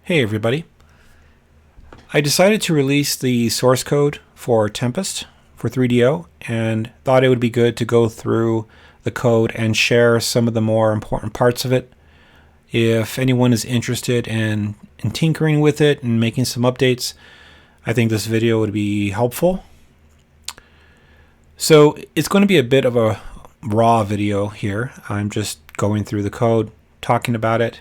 Hey everybody. I decided to release the source code for Tempest for R.E.A.L and thought it would be good to go through the code and share some of the more important parts of it. If anyone is interested in tinkering with it and making some updates, I think this video would be helpful. So it's going to be a bit of a raw video here. I'm just going through the code, talking about it.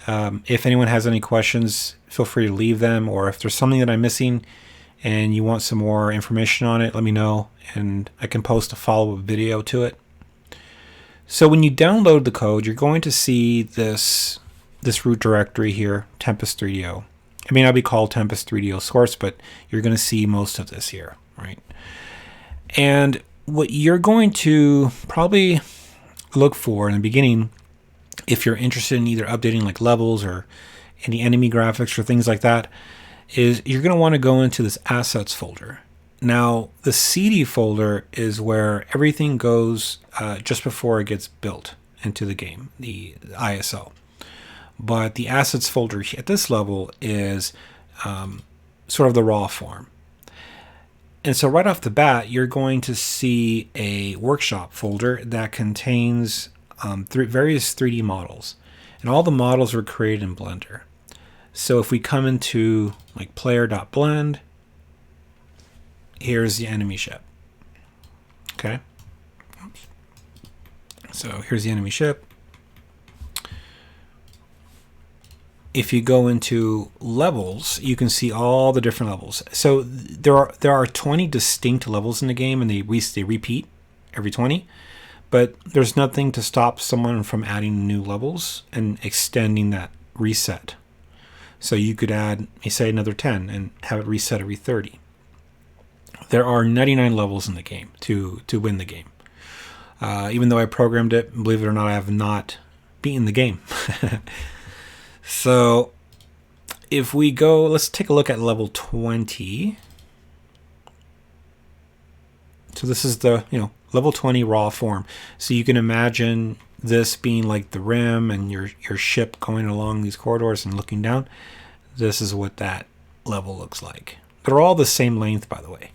If anyone has any questions, feel free to leave them, or if there's something that I'm missing and you want some more information on it, let me know and I can post a follow-up video to it. So when you download the code, you're going to see this root directory here, Tempest R.E.A.L. It may not be called Tempest R.E.A.L source, but you're going to see most of this here, right? And what you're going to probably look for in the beginning, if you're interested in either updating like levels or any enemy graphics or things like that, is you're going to want to go into this assets folder. Now, the CD folder is where everything goes just before it gets built into the game, the ISO. But the assets folder at this level is sort of the raw form. And so right off the bat, you're going to see a workshop folder that contains various 3D models, and all the models were created in Blender. So if we come into like player.blend, here's the enemy ship. Okay. Oops. So here's the enemy ship. If you go into levels, you can see all the different levels. So there are 20 distinct levels in the game, and they repeat every 20. But there's nothing to stop someone from adding new levels and extending that reset. So you could add, say, another 10 and have it reset every 30. There are 99 levels in the game to win the game. Even though I programmed it, believe it or not, I have not beaten the game. So if we go, let's take a look at level 20. So this is the, level 20 raw form. So you can imagine this being like the rim and your ship going along these corridors and looking down. This is what that level looks like. They're all the same length, by the way.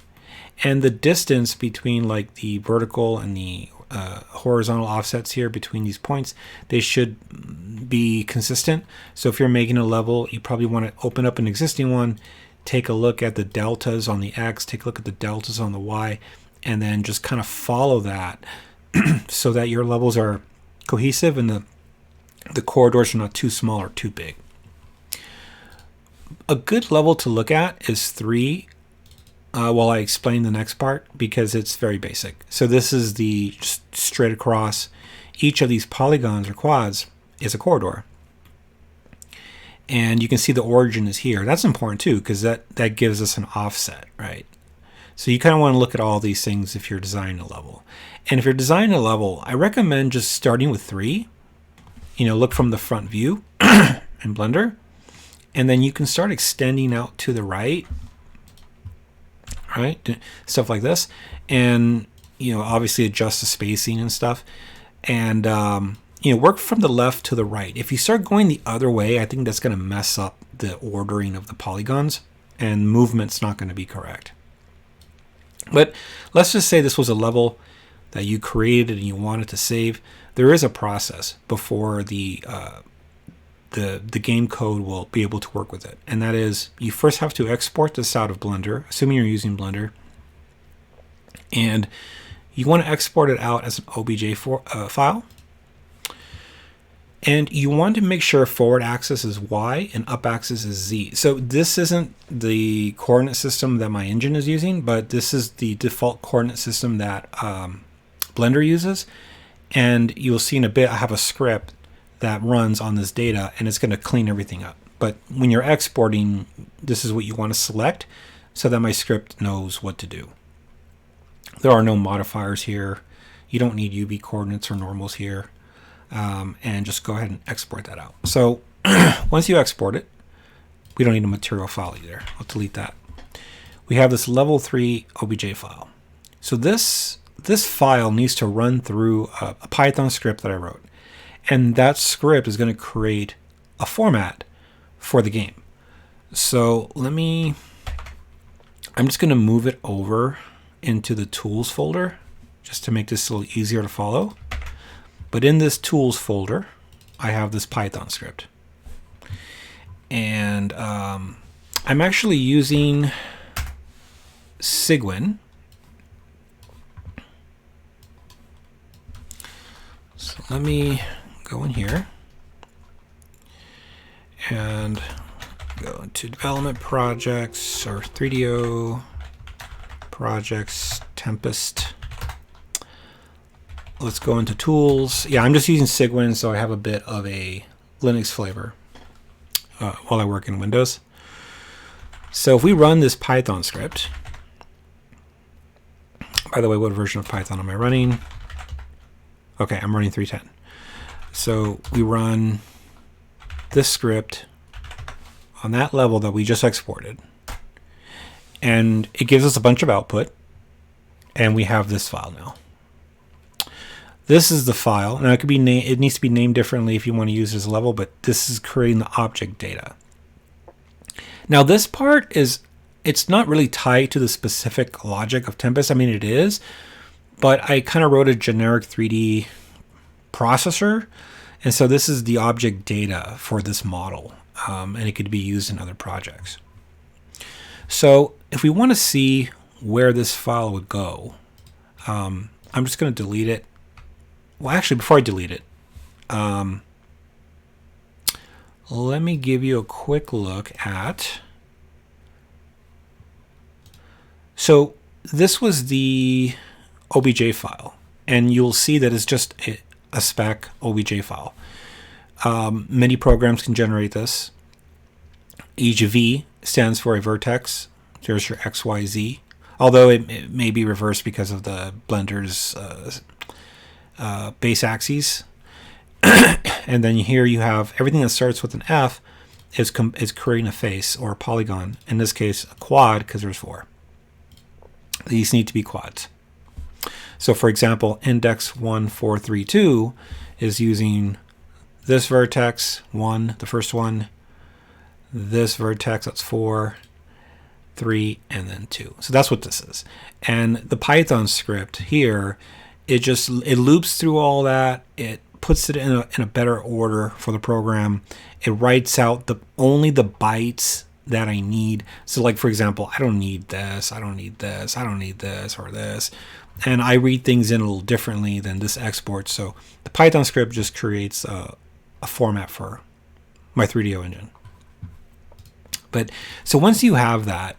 And the distance between like the vertical and the horizontal offsets here between these points, they should be consistent. So if you're making a level, you probably want to open up an existing one, take a look at the deltas on the X, take a look at the deltas on the Y, and then just kind of follow that so that your levels are cohesive and the corridors are not too small or too big. A good level to look at is 3 while I explain the next part, because it's very basic. So this is the just straight across. Each of these polygons or quads is a corridor. And you can see the origin is here. That's important too, because that gives us an offset, right? So you kind of want to look at all these things if you're designing a level. And if you're designing a level, I recommend just starting with 3. Look from the front view in Blender. And then you can start extending out to the right. Right? Stuff like this. And, obviously adjust the spacing and stuff. And, work from the left to the right. If you start going the other way, I think that's going to mess up the ordering of the polygons. And movement's not going to be correct. But let's just say this was a level that you created and you wanted to save. There is a process before the game code will be able to work with it. And that is, you first have to export this out of Blender, assuming you're using Blender. And you want to export it out as an OBJ file. And you want to make sure forward axis is Y and up axis is Z. So this isn't the coordinate system that my engine is using, but this is the default coordinate system that Blender uses. And you'll see in a bit, I have a script that runs on this data, and it's going to clean everything up. But when you're exporting, this is what you want to select so that my script knows what to do. There are no modifiers here. You don't need UV coordinates or normals here. And just go ahead and export that out. So once you export it, we don't need a material file either. I'll delete that. We have this level 3 OBJ file. So this file needs to run through a Python script that I wrote. And that script is going to create a format for the game. So I'm just going to move it over into the tools folder just to make this a little easier to follow. But in this tools folder, I have this Python script. And I'm actually using Cygwin. So let me go in here and go into development projects or 3DO projects, Tempest. Let's go into tools. Yeah, I'm just using Cygwin, so I have a bit of a Linux flavor while I work in Windows. So if we run this Python script, by the way, what version of Python am I running? Okay, I'm running 3.10. So we run this script on that level that we just exported, and it gives us a bunch of output, and we have this file now. This is the file. Now it needs to be named differently if you want to use it as a level, but this is creating the object data. Now this part it's not really tied to the specific logic of Tempest. I mean, it is, but I kind of wrote a generic 3D processor, and so this is the object data for this model, and it could be used in other projects. So if we want to see where this file would go, I'm just going to delete it. Well, actually, before I delete it, let me give you a quick look at. So this was the OBJ file, and you'll see that it's just a spec OBJ file. Many programs can generate this. Each V stands for a vertex. There's your XYZ, although it may be reversed because of the Blender's base axes. And then here you have everything that starts with an F is creating a face or a polygon. In this case, a quad, because there's 4. These need to be quads. So for example, index 1432 is using this vertex 1, the first one, this vertex, that's 4, 3, and then 2. So that's what this is. And the Python script here, it loops through all that. It puts it in a better order for the program. It writes out only the bytes that I need. So like, for example, I don't need this, I don't need this, I don't need this or this. And I read things in a little differently than this export. So the Python script just creates a format for my 3DO engine. But so once you have that,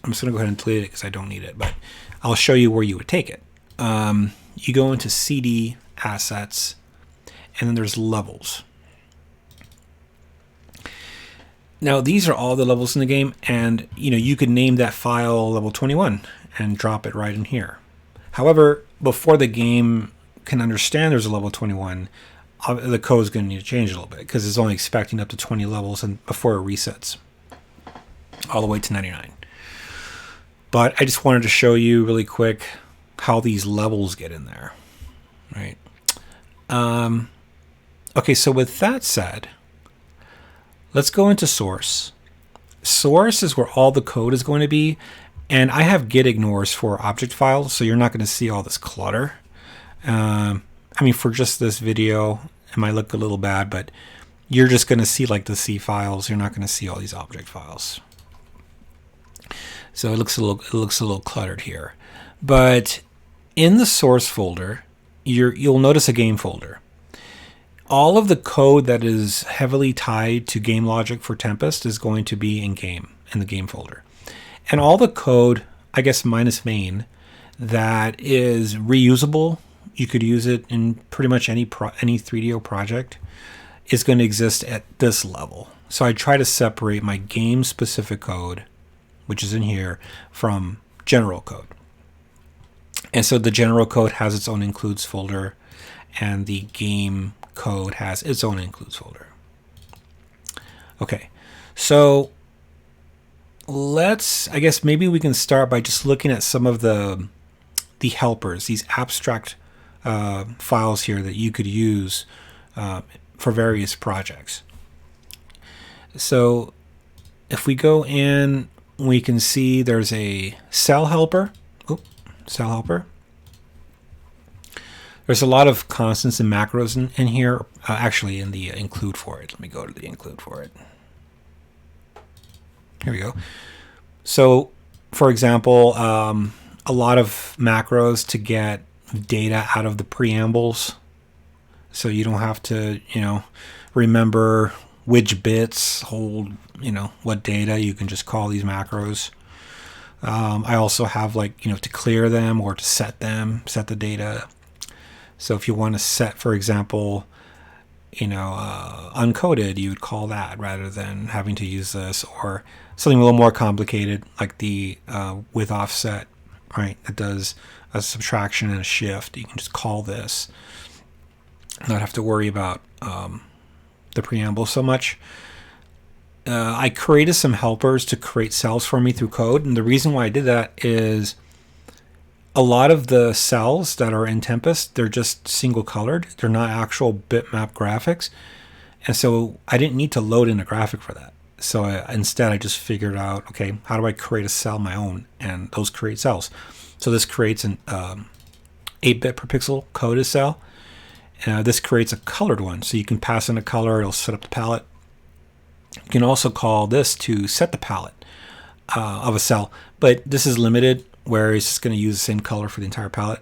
I'm just going to go ahead and delete it because I don't need it, but I'll show you where you would take it. You go into CD assets, and then there's levels. Now these are all the levels in the game, and you could name that file level 21 and drop it right in here. However, before the game can understand there's a level 21, the code is going to need to change a little bit because it's only expecting up to 20 levels and before it resets all the way to 99. But I just wanted to show you really quick how these levels get in there, right? Okay, so with that said, let's go into source. Source is where all the code is going to be, and I have git ignores for object files, so you're not going to see all this clutter. I mean, for just this video, it might look a little bad, but you're just going to see like the C files. You're not going to see all these object files. So it looks a little cluttered here. But in the source folder, you'll notice a game folder. All of the code that is heavily tied to game logic for Tempest is going to be in the game folder. And all the code, I guess minus main, that is reusable, you could use it in pretty much any 3DO project, is going to exist at this level. So I try to separate my game specific code, which is in here, from general code. And so the general code has its own includes folder, and the game code has its own includes folder. Okay, so I guess maybe we can start by just looking at some of the helpers, these abstract files here that you could use for various projects. So if we go in, we can see there's a cell helper. Cell helper. There's a lot of constants and macros in here, actually in the include for it. Let me go to the include for it. Here we go. So, for example, a lot of macros to get data out of the preambles. So you don't have to, remember which bits hold, what data. You can just call these macros. I also have to clear them or to set the data. So if you want to set, for example, uncoded, you would call that rather than having to use this, or something a little more complicated like the with offset, right? That does a subtraction and a shift. You can just call this, not have to worry about the preamble so much. I created some helpers to create cells for me through code, and the reason why I did that is a lot of the cells that are in Tempest, they're just single colored. They're not actual bitmap graphics. And so I didn't need to load in a graphic for that. So instead I just figured out, okay, how do I create a cell my own? And those create cells. So this creates an 8-bit per pixel coded cell. This creates a colored one. So you can pass in a color, it'll set up the palette. You can also call this to set the palette of a cell. But this is limited, where it's just going to use the same color for the entire palette.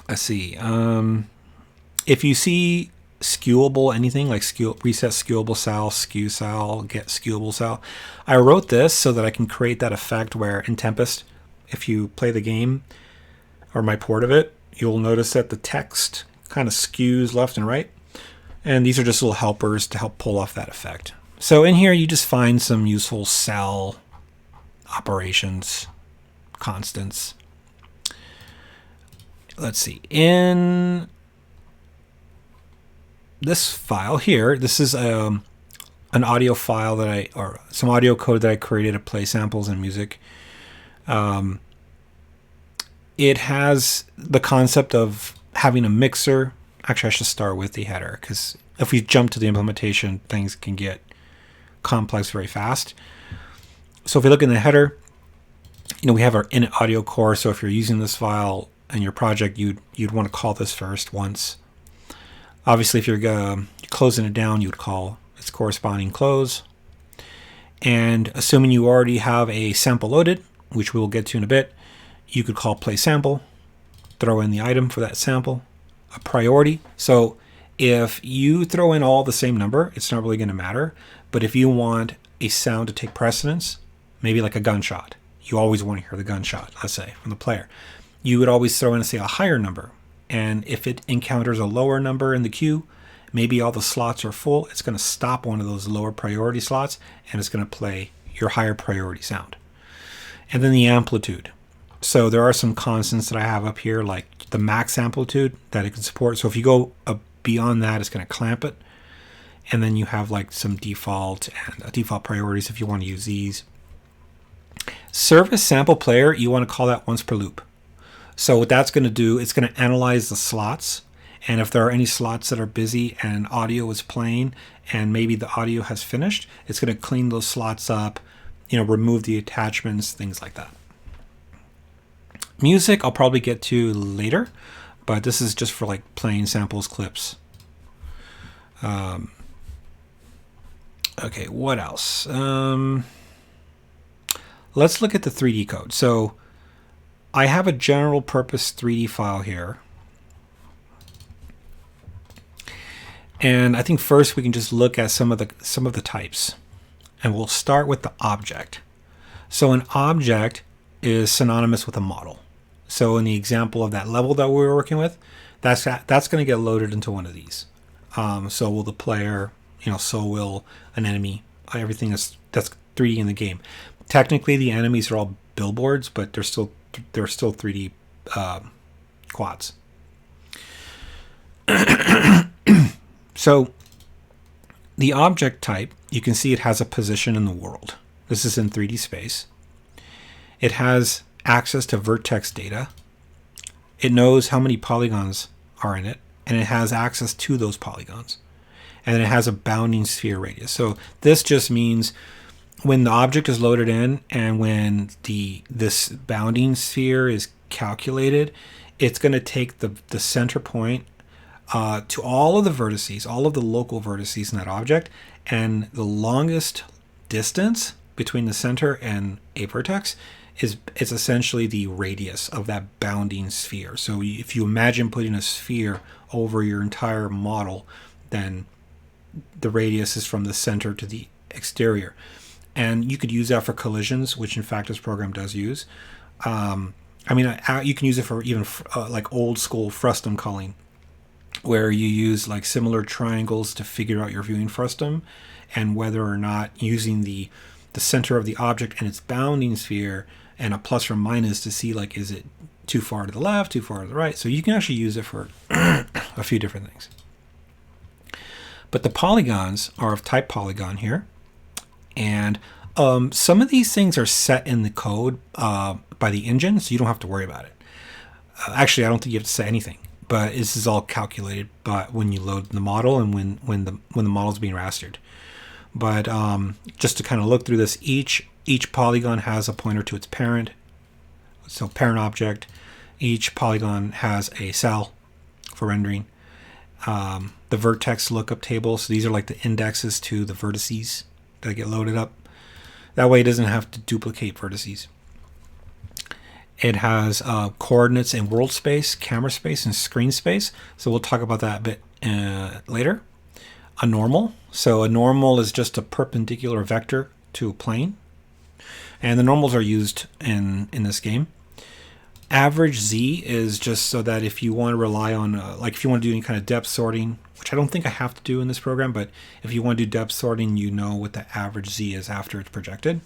Let's see. If you see skewable anything like reset skewable cell, skew cell, get skewable cell, I wrote this so that I can create that effect where in Tempest, if you play the game or my port of it, you'll notice that the text kind of skews left and right. And these are just little helpers to help pull off that effect. So in here, you just find some useful cell operations, constants. Let's see. In this file here, this is an audio file or some audio code that I created to play samples and music. It has the concept of having a mixer. Actually, I should start with the header, because if we jump to the implementation, things can get complex very fast. So if we look in the header, we have our init audio core. So if you're using this file in your project, you'd want to call this first once. Obviously, if you're closing it down, you would call its corresponding close. And assuming you already have a sample loaded, which we'll get to in a bit, you could call play sample, throw in the item for that sample, a priority. So if you throw in all the same number, it's not really going to matter. But if you want a sound to take precedence, maybe like a gunshot, you always want to hear the gunshot, let's say, from the player. You would always throw in, say, a higher number. And if it encounters a lower number in the queue, maybe all the slots are full, it's going to stop one of those lower priority slots, and it's going to play your higher priority sound. And then the amplitude. So there are some constants that I have up here, like the max amplitude that it can support. So if you go beyond that, it's going to clamp it. And then you have some default and default priorities if you want to use these. Service sample player, you want to call that once per loop. So what that's going to do, it's going to analyze the slots. And if there are any slots that are busy and audio is playing and maybe the audio has finished, it's going to clean those slots up, remove the attachments, things like that. Music, I'll probably get to later, but this is just for playing samples, clips. Okay, what else? Let's look at the 3D code. So I have a general purpose 3D file here. And I think first we can just look at some of the types. And we'll start with the object. So an object is synonymous with a model. So in the example of that level that we were working with, that's going to get loaded into one of these. So will the player, so will an enemy. Everything that's 3D in the game. Technically, the enemies are all billboards, but they're still 3D quads. So the object type, you can see it has a position in the world. This is in 3D space. It has access to vertex data. It knows how many polygons are in it, and it has access to those polygons. and then it has a bounding sphere radius. So this just means when the object is loaded in and when this bounding sphere is calculated, it's going to take the center point to all of the vertices, all of the local vertices in that object, and the longest distance between the center and a vertex is essentially the radius of that bounding sphere. So if you imagine putting a sphere over your entire model, then the radius is from the center to the exterior. And you could use that for collisions, which in fact this program does use. You can use it for even like old school frustum culling, where you use like similar triangles to figure out your viewing frustum, and whether or not using the center of the object and its bounding sphere and a plus or minus to see like, is it too far to the left, too far to the right. So you can actually use it for a few different things. But the polygons are of type polygon here. And some of these things are set in the code by the engine, so you don't have to worry about it. Actually, I don't think you have to set anything, but this is all calculated when you load the model and when the model is being rastered. But just to kind of look through this, each polygon has a pointer to its parent. So parent object. Each polygon has a cell for rendering. The vertex lookup table. So these are like the indexes to the vertices that get loaded up. That way it doesn't have to duplicate vertices. It has coordinates in world space, camera space, and screen space. So we'll talk about that a bit later. A normal. So a normal is just a perpendicular vector to a plane. And the normals are used in this game. Average Z is just so that if you want to rely on, if you want to do any kind of depth sorting, which I don't think I have to do in this program, but if you want to do depth sorting, you know what the average Z is after it's projected.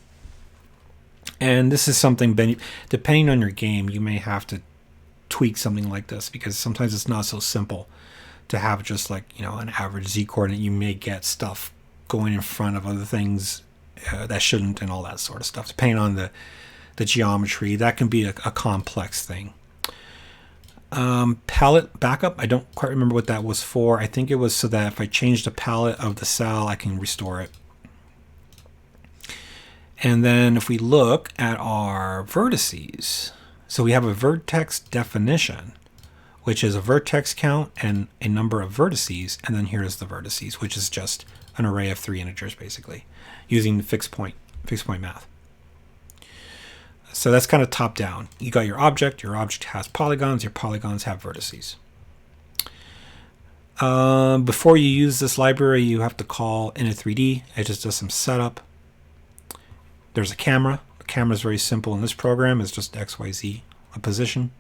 And this is something, depending on your game, you may have to tweak something like this, because sometimes it's not so simple to have just like, an average Z coordinate. You may get stuff going in front of other things that shouldn't, and all that sort of stuff. Depending on the geometry, that can be a complex thing. Palette backup, I don't quite remember what that was for. I think it was so that if I change the palette of the cell, I can restore it. And then if we look at our vertices, so we have a vertex definition, which is a vertex count and a number of vertices, and then here's the vertices, which is just an array of 3 integers basically, using fixed point math. So that's kind of top down. You got your object has polygons, your polygons have vertices. Before you use this library, you have to call init3d. It just does some setup. There's a camera. The camera is very simple in this program. It's just XYZ, a position.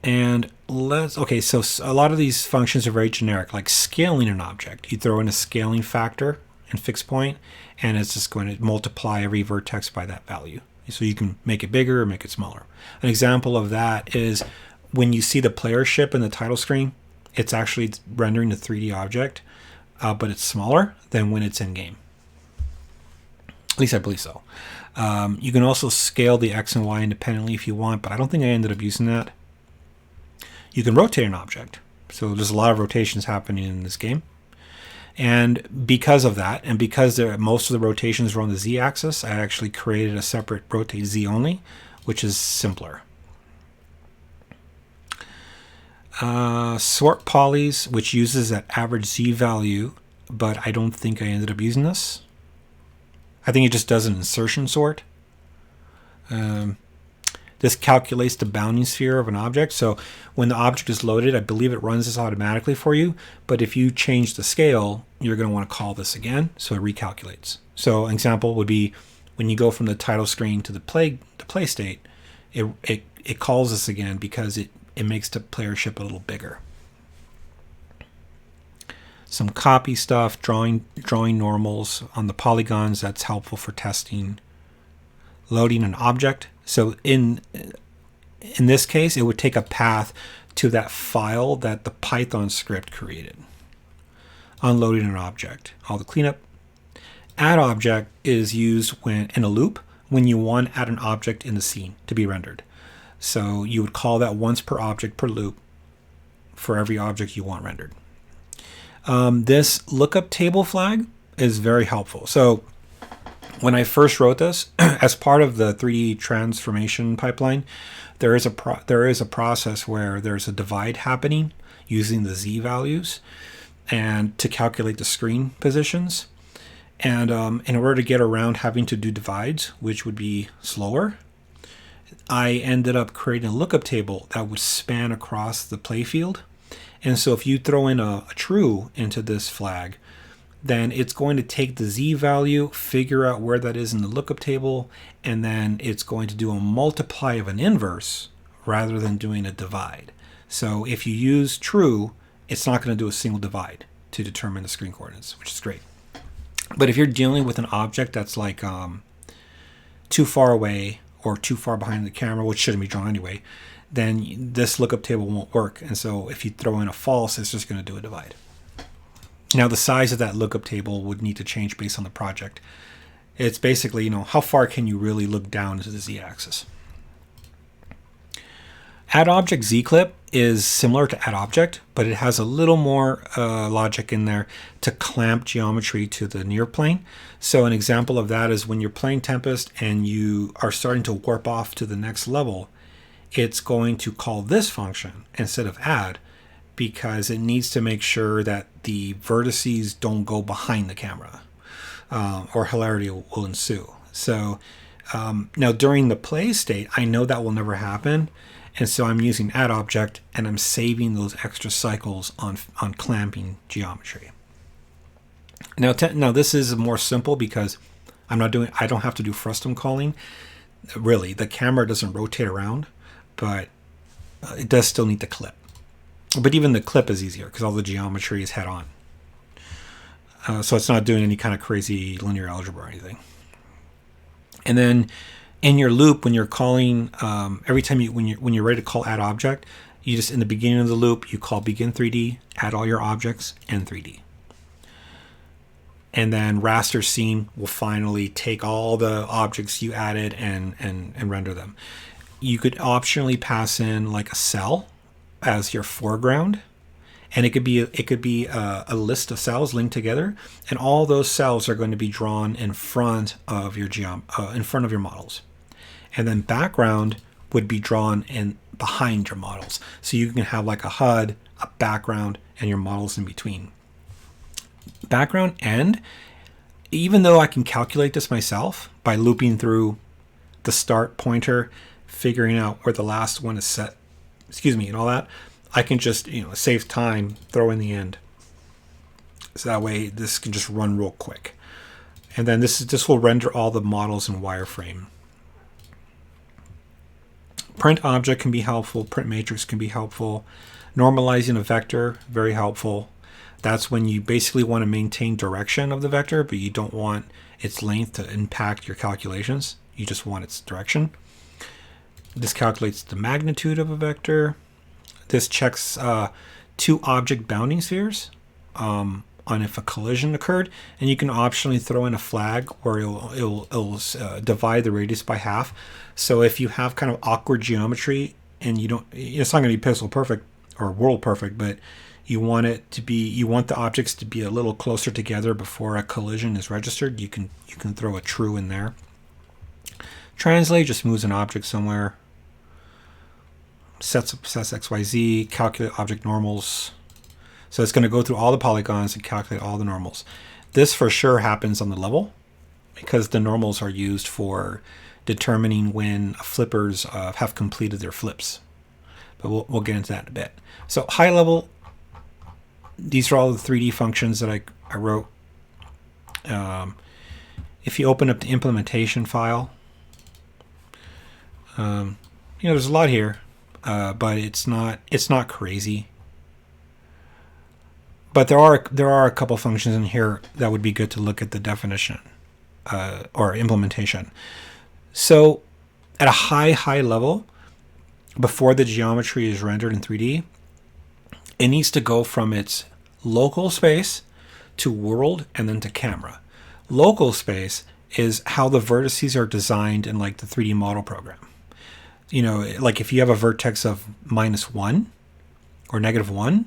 And so a lot of these functions are very generic, like scaling an object. You throw in a scaling factor and fixed point, and it's just going to multiply every vertex by that value. So you can make it bigger or make it smaller. An example of that is when you see the player ship in the title screen, it's actually rendering the 3D object, but it's smaller than when it's in game. At least I believe so. You can also scale the X and Y independently if you want, but I don't think I ended up using that. You can rotate an object. So there's a lot of rotations happening in this game. And because of that, and because most of the rotations are on the Z-axis, I actually created a separate rotate Z only, which is simpler. Sort polys, which uses that average Z value, but I don't think I ended up using this. I think it just does an insertion sort. This calculates the bounding sphere of an object. So when the object is loaded, I believe it runs this automatically for you. But if you change the scale, you're going to want to call this again. So it recalculates. So an example would be when you go from the title screen to the play state, it calls this again because it makes the player ship a little bigger. Some copy stuff, drawing normals on the polygons. That's helpful for testing. Loading an object. So in this case, it would take a path to that file that the Python script created. Unloading an object. All the cleanup. Add object is used when in a loop when you want to add an object in the scene to be rendered. So you would call that once per object per loop for every object you want rendered. This lookup table flag is very helpful. So when I first wrote this, as part of the 3D transformation pipeline, there is a process where there's a divide happening using the Z values and to calculate the screen positions. And in order to get around having to do divides, which would be slower, I ended up creating a lookup table that would span across the playfield. And so if you throw in a true into this flag, then it's going to take the Z value, figure out where that is in the lookup table, and then it's going to do a multiply of an inverse rather than doing a divide. So if you use true, it's not going to do a single divide to determine the screen coordinates, which is great. But if you're dealing with an object that's like too far away or too far behind the camera, which shouldn't be drawn anyway, then this lookup table won't work. And so if you throw in a false, it's just going to do a divide. Now the size of that lookup table would need to change based on the project. It's basically, how far can you really look down to the Z-axis? AddObject Z-clip is similar to AddObject, but it has a little more logic in there to clamp geometry to the near plane. So an example of that is when you're playing Tempest and you are starting to warp off to the next level, it's going to call this function instead of add, because it needs to make sure that the vertices don't go behind the camera, or hilarity will ensue. So now during the play state, I know that will never happen. And so I'm using AddObject and I'm saving those extra cycles on clamping geometry. Now this is more simple because I don't have to do frustum calling. Really, the camera doesn't rotate around, but it does still need the clip. But even the clip is easier because all the geometry is head on. So it's not doing any kind of crazy linear algebra or anything. And then in your loop, when you're calling, every time when you're ready to call AddObject, you just in the beginning of the loop you call begin 3D, add all your objects, and 3D. And then raster scene will finally take all the objects you added and render them. You could optionally pass in like a cell as your foreground, and it could be a list of cells linked together, and all those cells are going to be drawn in front of your models. And then background would be drawn in behind your models. So you can have like a HUD, a background, and your models in between. Background end, even though I can calculate this myself by looping through the start pointer, figuring out where the last one is set, and all that, I can just, save time, throw in the end. So that way this can just run real quick. And then this will render all the models in wireframe. Print object can be helpful. Print matrix can be helpful. Normalizing a vector, very helpful. That's when you basically want to maintain direction of the vector, but you don't want its length to impact your calculations. You just want its direction. This calculates the magnitude of a vector. This checks two object bounding spheres on if a collision occurred, and you can optionally throw in a flag where it'll divide the radius by half. So if you have kind of awkward geometry and it's not going to be pixel perfect or world perfect, but you want the objects to be a little closer together before a collision is registered, you can throw a true in there. Translate just moves an object somewhere. Sets XYZ, calculate object normals. So it's going to go through all the polygons and calculate all the normals. This for sure happens on the level because the normals are used for determining when flippers have completed their flips. But we'll get into that in a bit. So high level, these are all the 3D functions that I wrote. If you open up the implementation file, there's a lot here, but it's not crazy. But there are a couple functions in here that would be good to look at the definition or implementation. So at a high level, before the geometry is rendered in 3D, it needs to go from its local space to world and then to camera. Local space is how the vertices are designed in like the 3D model program. Like if you have a vertex of -1 or -1,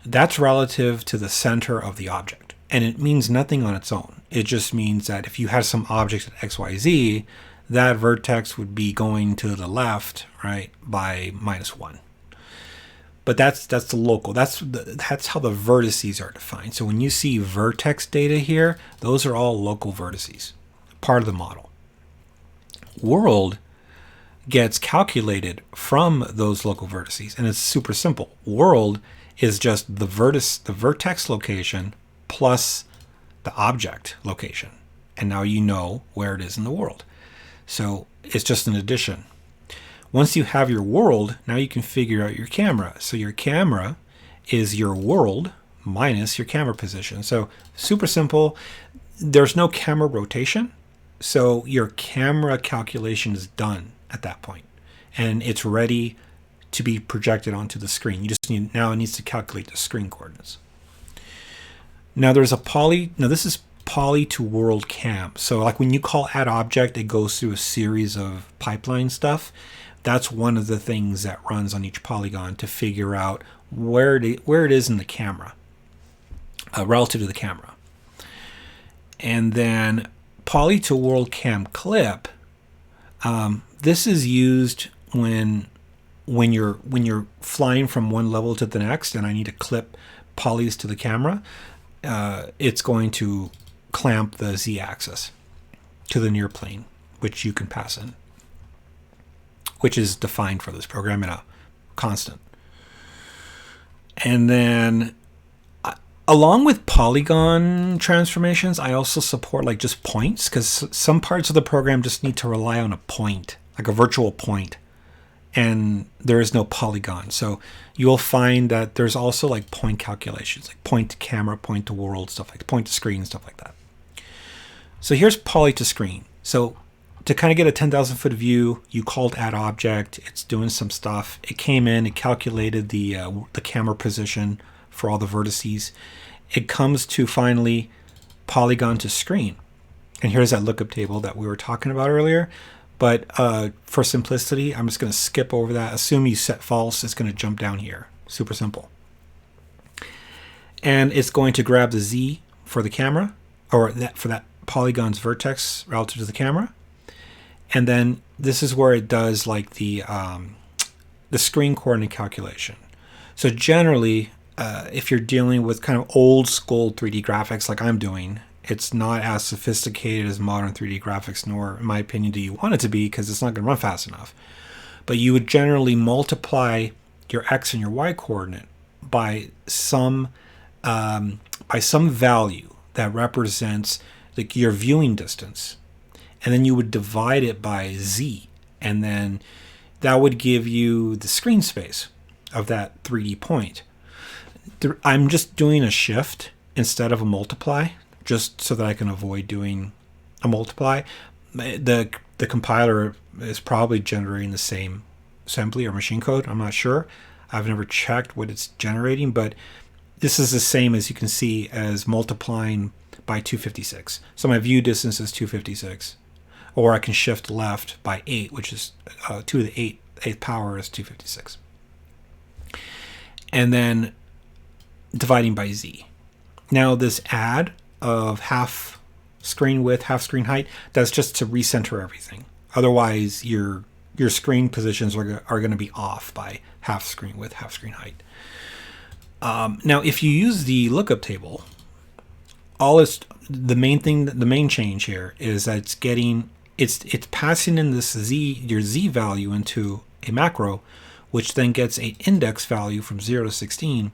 That's relative to the center of the object. And it means nothing on its own. It just means that if you had some object at XYZ, that vertex would be going to the left, right, by -1. But that's the local. That's how the vertices are defined. So when you see vertex data here, those are all local vertices, part of the model. World gets calculated from those local vertices, and it's super simple. World is just the vertex location plus the object location, and now you know where it is in the world. So it's just an addition. Once you have your world, now you can figure out your camera. So your camera is your world minus your camera position. So super simple. There's no camera rotation, so your camera calculation is done at that point, and it's ready to be projected onto the screen. You just need, now it needs to calculate the screen coordinates. Now there's a poly. Now this is poly to world cam. So like when you call add object, it goes through a series of pipeline stuff. That's one of the things that runs on each polygon to figure out where it is in the camera, relative to the camera. And then poly to world cam clip. This is used when you're flying from one level to the next, and I need to clip polys to the camera. It's going to clamp the z-axis to the near plane, which you can pass in, which is defined for this program in a constant. And then along with polygon transformations, I also support like just points, because some parts of the program just need to rely on a point, like a virtual point, and there is no polygon. So you'll find that there's also like point calculations, like point to camera, point to world, stuff like point to screen, stuff like that. So here's poly to screen. So to kind of get a 10,000 foot view, you called add object. It's doing some stuff. It came in, it calculated the camera position for all the vertices. It comes to finally polygon to screen. And here's that lookup table that we were talking about earlier. But for simplicity, I'm just going to skip over that. Assume you set false, it's going to jump down here. Super simple. And it's going to grab the Z for the camera, or for that polygon's vertex relative to the camera. And then this is where it does like the screen coordinate calculation. So generally, if you're dealing with kind of old school 3D graphics like I'm doing, it's not as sophisticated as modern 3D graphics, nor, in my opinion, do you want it to be, because it's not going to run fast enough. But you would generally multiply your X and your Y coordinate by some value that represents like your viewing distance. And then you would divide it by Z, and then that would give you the screen space of that 3D point. I'm just doing a shift instead of a multiply, just so that I can avoid doing a multiply. The compiler is probably generating the same assembly or machine code. I'm not sure. I've never checked what it's generating, but this is the same, as you can see, as multiplying by 256. So my view distance is 256. Or I can shift left by 8, which is 2 to the 8th power is 256. And then dividing by Z. Now this add of half screen width, half screen height, that's just to recenter everything. Otherwise, your screen positions are going to be off by half screen width, half screen height. Now, if you use the lookup table, the main change here is that it's passing in this your Z value into a macro, which then gets an index value from 0 to 16,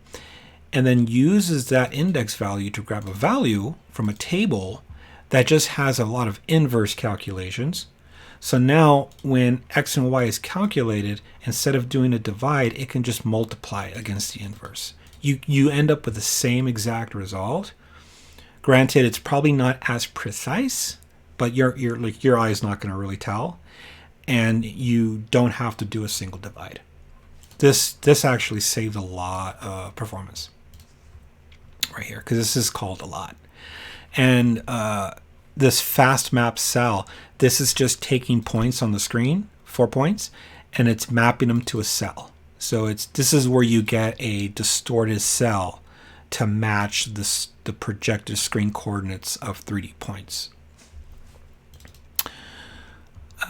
and then uses that index value to grab a value from a table that just has a lot of inverse calculations. So now when X and Y is calculated, instead of doing a divide, it can just multiply against the inverse. You end up with the same exact result. Granted, it's probably not as precise, but your eye is not going to really tell, and you don't have to do a single divide. This actually saved a lot of performance right here, because this is called a lot. And this fast map cell, this is just taking points on the screen, 4 points, and it's mapping them to a cell. So this is where you get a distorted cell to match the projected screen coordinates of 3D points.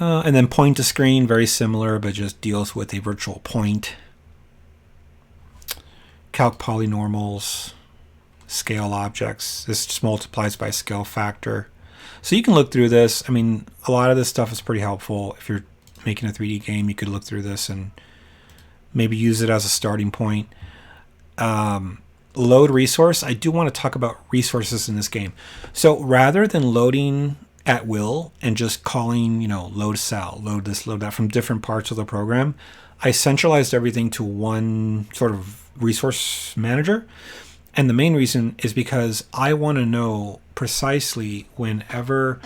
And then point to screen, very similar, but just deals with a virtual point. Calc polynormals, scale objects. This just multiplies by scale factor. So you can look through this. I mean, a lot of this stuff is pretty helpful. If you're making a 3D game, you could look through this and maybe use it as a starting point. Load resource. I do want to talk about resources in this game. So rather than loading at will and just calling, load cell, load this, load that from different parts of the program, I centralized everything to one sort of resource manager. And the main reason is because I want to know precisely whenever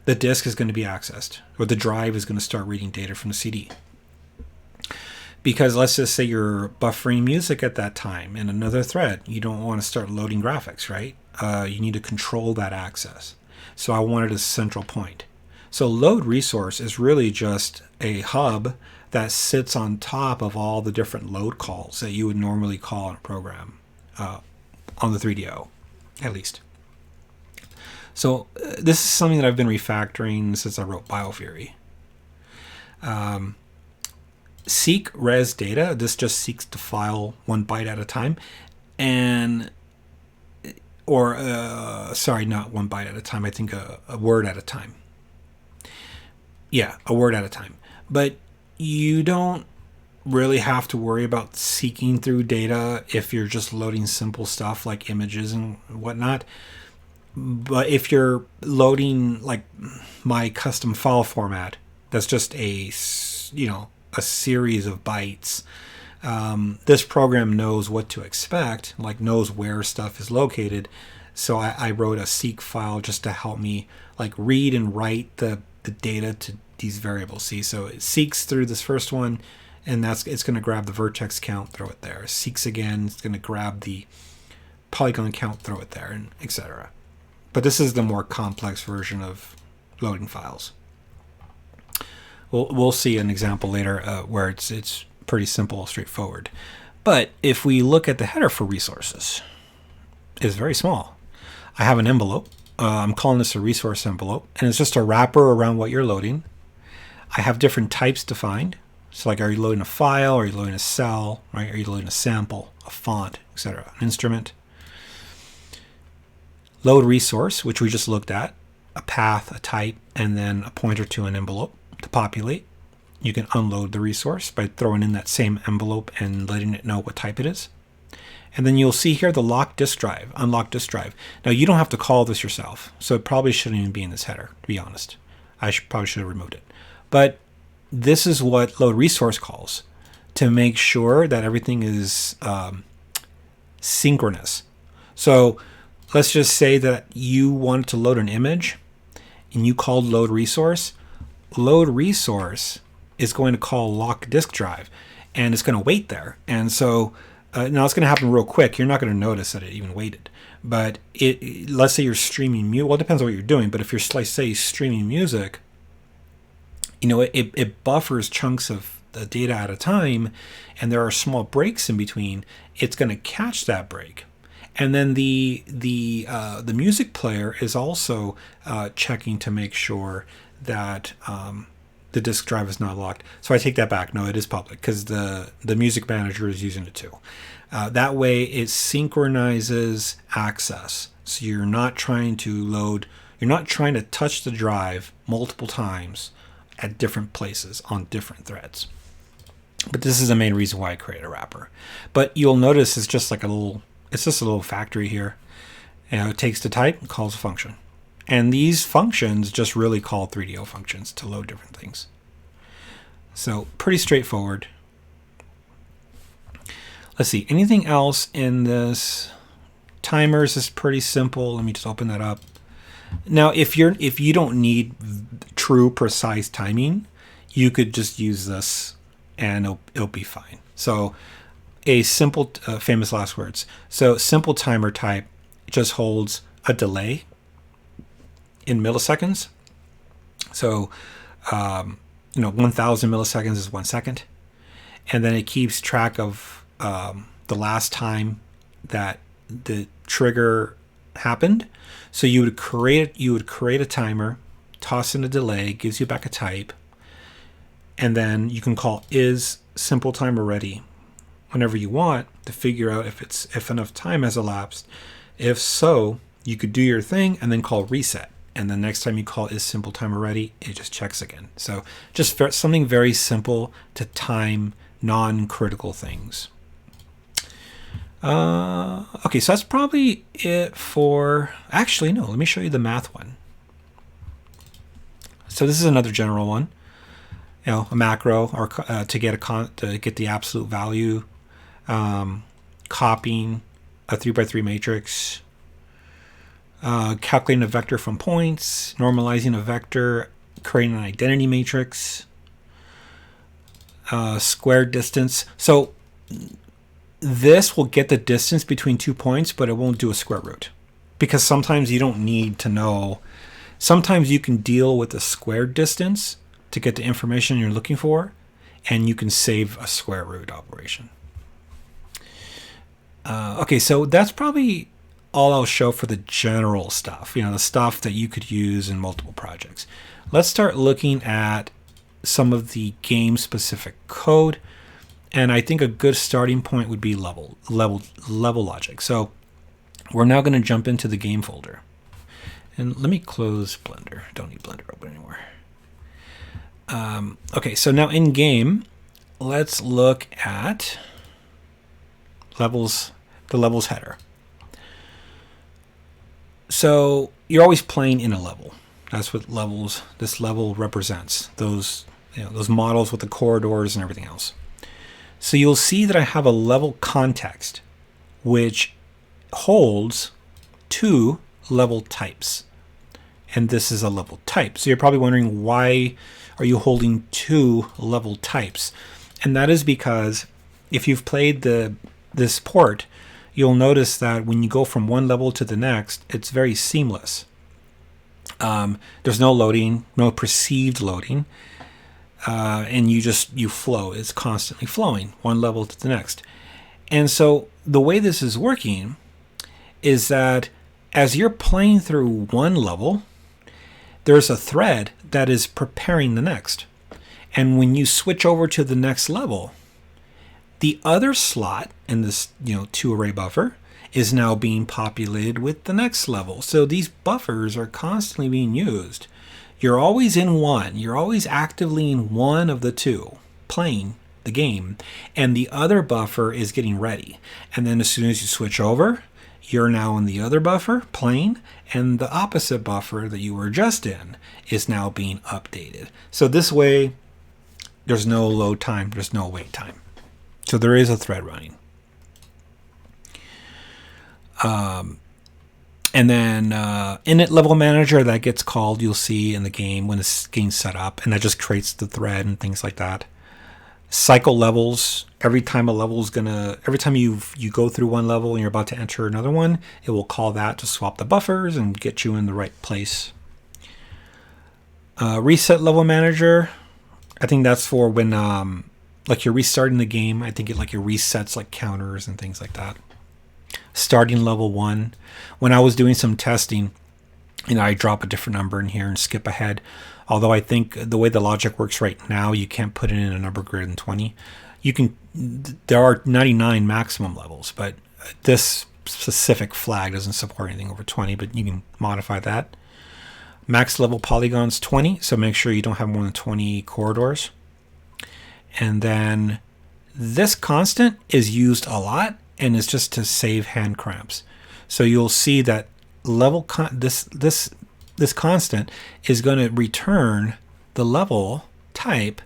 the disk is going to be accessed or the drive is going to start reading data from the CD. Because let's just say you're buffering music at that time in another thread. You don't want to start loading graphics, right? You need to control that access. So I wanted a central point. So load resource is really just a hub that sits on top of all the different load calls that you would normally call in a program on the 3DO, at least. So this is something that I've been refactoring since I wrote Biofury. Seek res data. This just seeks the file 1 byte at a time, sorry, not 1 byte at a time. I think a word at a time. Yeah, a word at a time. But you don't really have to worry about seeking through data if you're just loading simple stuff like images and whatnot. But if you're loading like my custom file format, that's just a series of bytes. This program knows what to expect, like knows where stuff is located. So I wrote a seek file just to help me like read and write the data to these variables. See, so it seeks through this first one, and it's going to grab the vertex count, throw it there. Seeks again, it's going to grab the polygon count, throw it there, and etc. But this is the more complex version of loading files. We'll see an example later where it's pretty simple, straightforward. But if we look at the header for resources, it's very small. I have an envelope. I'm calling this a resource envelope, and it's just a wrapper around what you're loading. I have different types defined. So like, are you loading a file? Are you loading a cell? Right? Are you loading a sample, a font, etc., an instrument? Load resource, which we just looked at, a path, a type, and then a pointer to an envelope to populate. You can unload the resource by throwing in that same envelope and letting it know what type it is. And then you'll see here the lock disk drive, unlock disk drive. Now you don't have to call this yourself, so it probably shouldn't even be in this header, to be honest. Probably should have removed it. But this is what load resource calls to make sure that everything is synchronous. So let's just say that you wanted to load an image and you called load resource. Load resource is going to call lock disk drive, and it's going to wait there. And so now it's going to happen real quick. You're not going to notice that it even waited. But let's say you're streaming music. Well, it depends on what you're doing. But if you're, let's say, streaming music, it buffers chunks of the data at a time, and there are small breaks in between. It's going to catch that break. And then the music player is also checking to make sure that the disk drive is not locked. So I take that back. No, it is public because the music manager is using it too. That way it synchronizes access. So you're not trying to touch the drive multiple times at different places on different threads. But this is the main reason why I created a wrapper. But you'll notice it's just a little factory here. It takes the type and calls a function. And these functions just really call 3DO functions to load different things. So pretty straightforward. Let's see, anything else in this? Timers is pretty simple. Let me just open that up. Now, if you don't need true precise timing, you could just use this and it'll be fine. So a simple, famous last words. So simple timer type just holds a delay in milliseconds. So, 1,000 milliseconds is 1 second. and then it keeps track of the last time that the trigger happened. So you would create a timer, toss in a delay, gives you back a type, and then you can call is simple timer ready whenever you want to figure out if enough time has elapsed. If so, you could do your thing and then call reset. And the next time you call is simple timer ready, it just checks again. So just something very simple to time non-critical things. Okay, so that's probably it for... Actually, no, let me show you the math one. So this is another general one. You know, a macro or to get the absolute value, copying a 3x3 matrix, calculating a vector from points, normalizing a vector, creating an identity matrix, square distance. So this will get the distance between 2 points, but it won't do a square root, because sometimes you don't need to know. Sometimes you can deal with the square distance to get the information you're looking for, and you can save a square root operation. Okay, so that's probably all I'll show for the general stuff, the stuff that you could use in multiple projects. Let's start looking at some of the game-specific code, and I think a good starting point would be level logic. So we're now going to jump into the game folder. And let me close Blender. Don't need Blender open anymore. Okay, so now in game, let's look at levels, the levels header. So you're always playing in a level. That's what this level represents. Those models with the corridors and everything else. So you'll see that I have a level context, which holds 2 level types. And this is a level type. So you're probably wondering, why are you holding 2 level types? And that is because if you've played this port, you'll notice that when you go from one level to the next, it's very seamless. There's no loading, no perceived loading, and you flow. It's constantly flowing one level to the next. And so the way this is working is that as you're playing through one level, there's a thread that is preparing the next. And when you switch over to the next level, the other slot in this 2-array buffer is now being populated with the next level. So these buffers are constantly being used. You're always in one. You're always actively in one of the 2 playing the game, and the other buffer is getting ready. And then as soon as you switch over, you're now in the other buffer playing, and the opposite buffer that you were just in is now being updated. So this way, there's no load time, there's no wait time. So there is a thread running. And then init level manager, that gets called, you'll see in the game when it's getting set up, and that just creates the thread and things like that. Cycle levels, every time you go through one level and you're about to enter another one, it will call that to swap the buffers and get you in the right place. Reset level manager, I think that's for when like you're restarting the game. I think it resets like counters and things like that. Starting level 1. When I was doing some testing, I drop a different number in here and skip ahead. Although I think the way the logic works right now, you can't put it in a number greater than 20. There are 99 maximum levels, but this specific flag doesn't support anything over 20, but you can modify that. Max level polygons 20, so make sure you don't have more than 20 corridors. And then this constant is used a lot, and it's just to save hand cramps. So you'll see that this constant is going to return the level type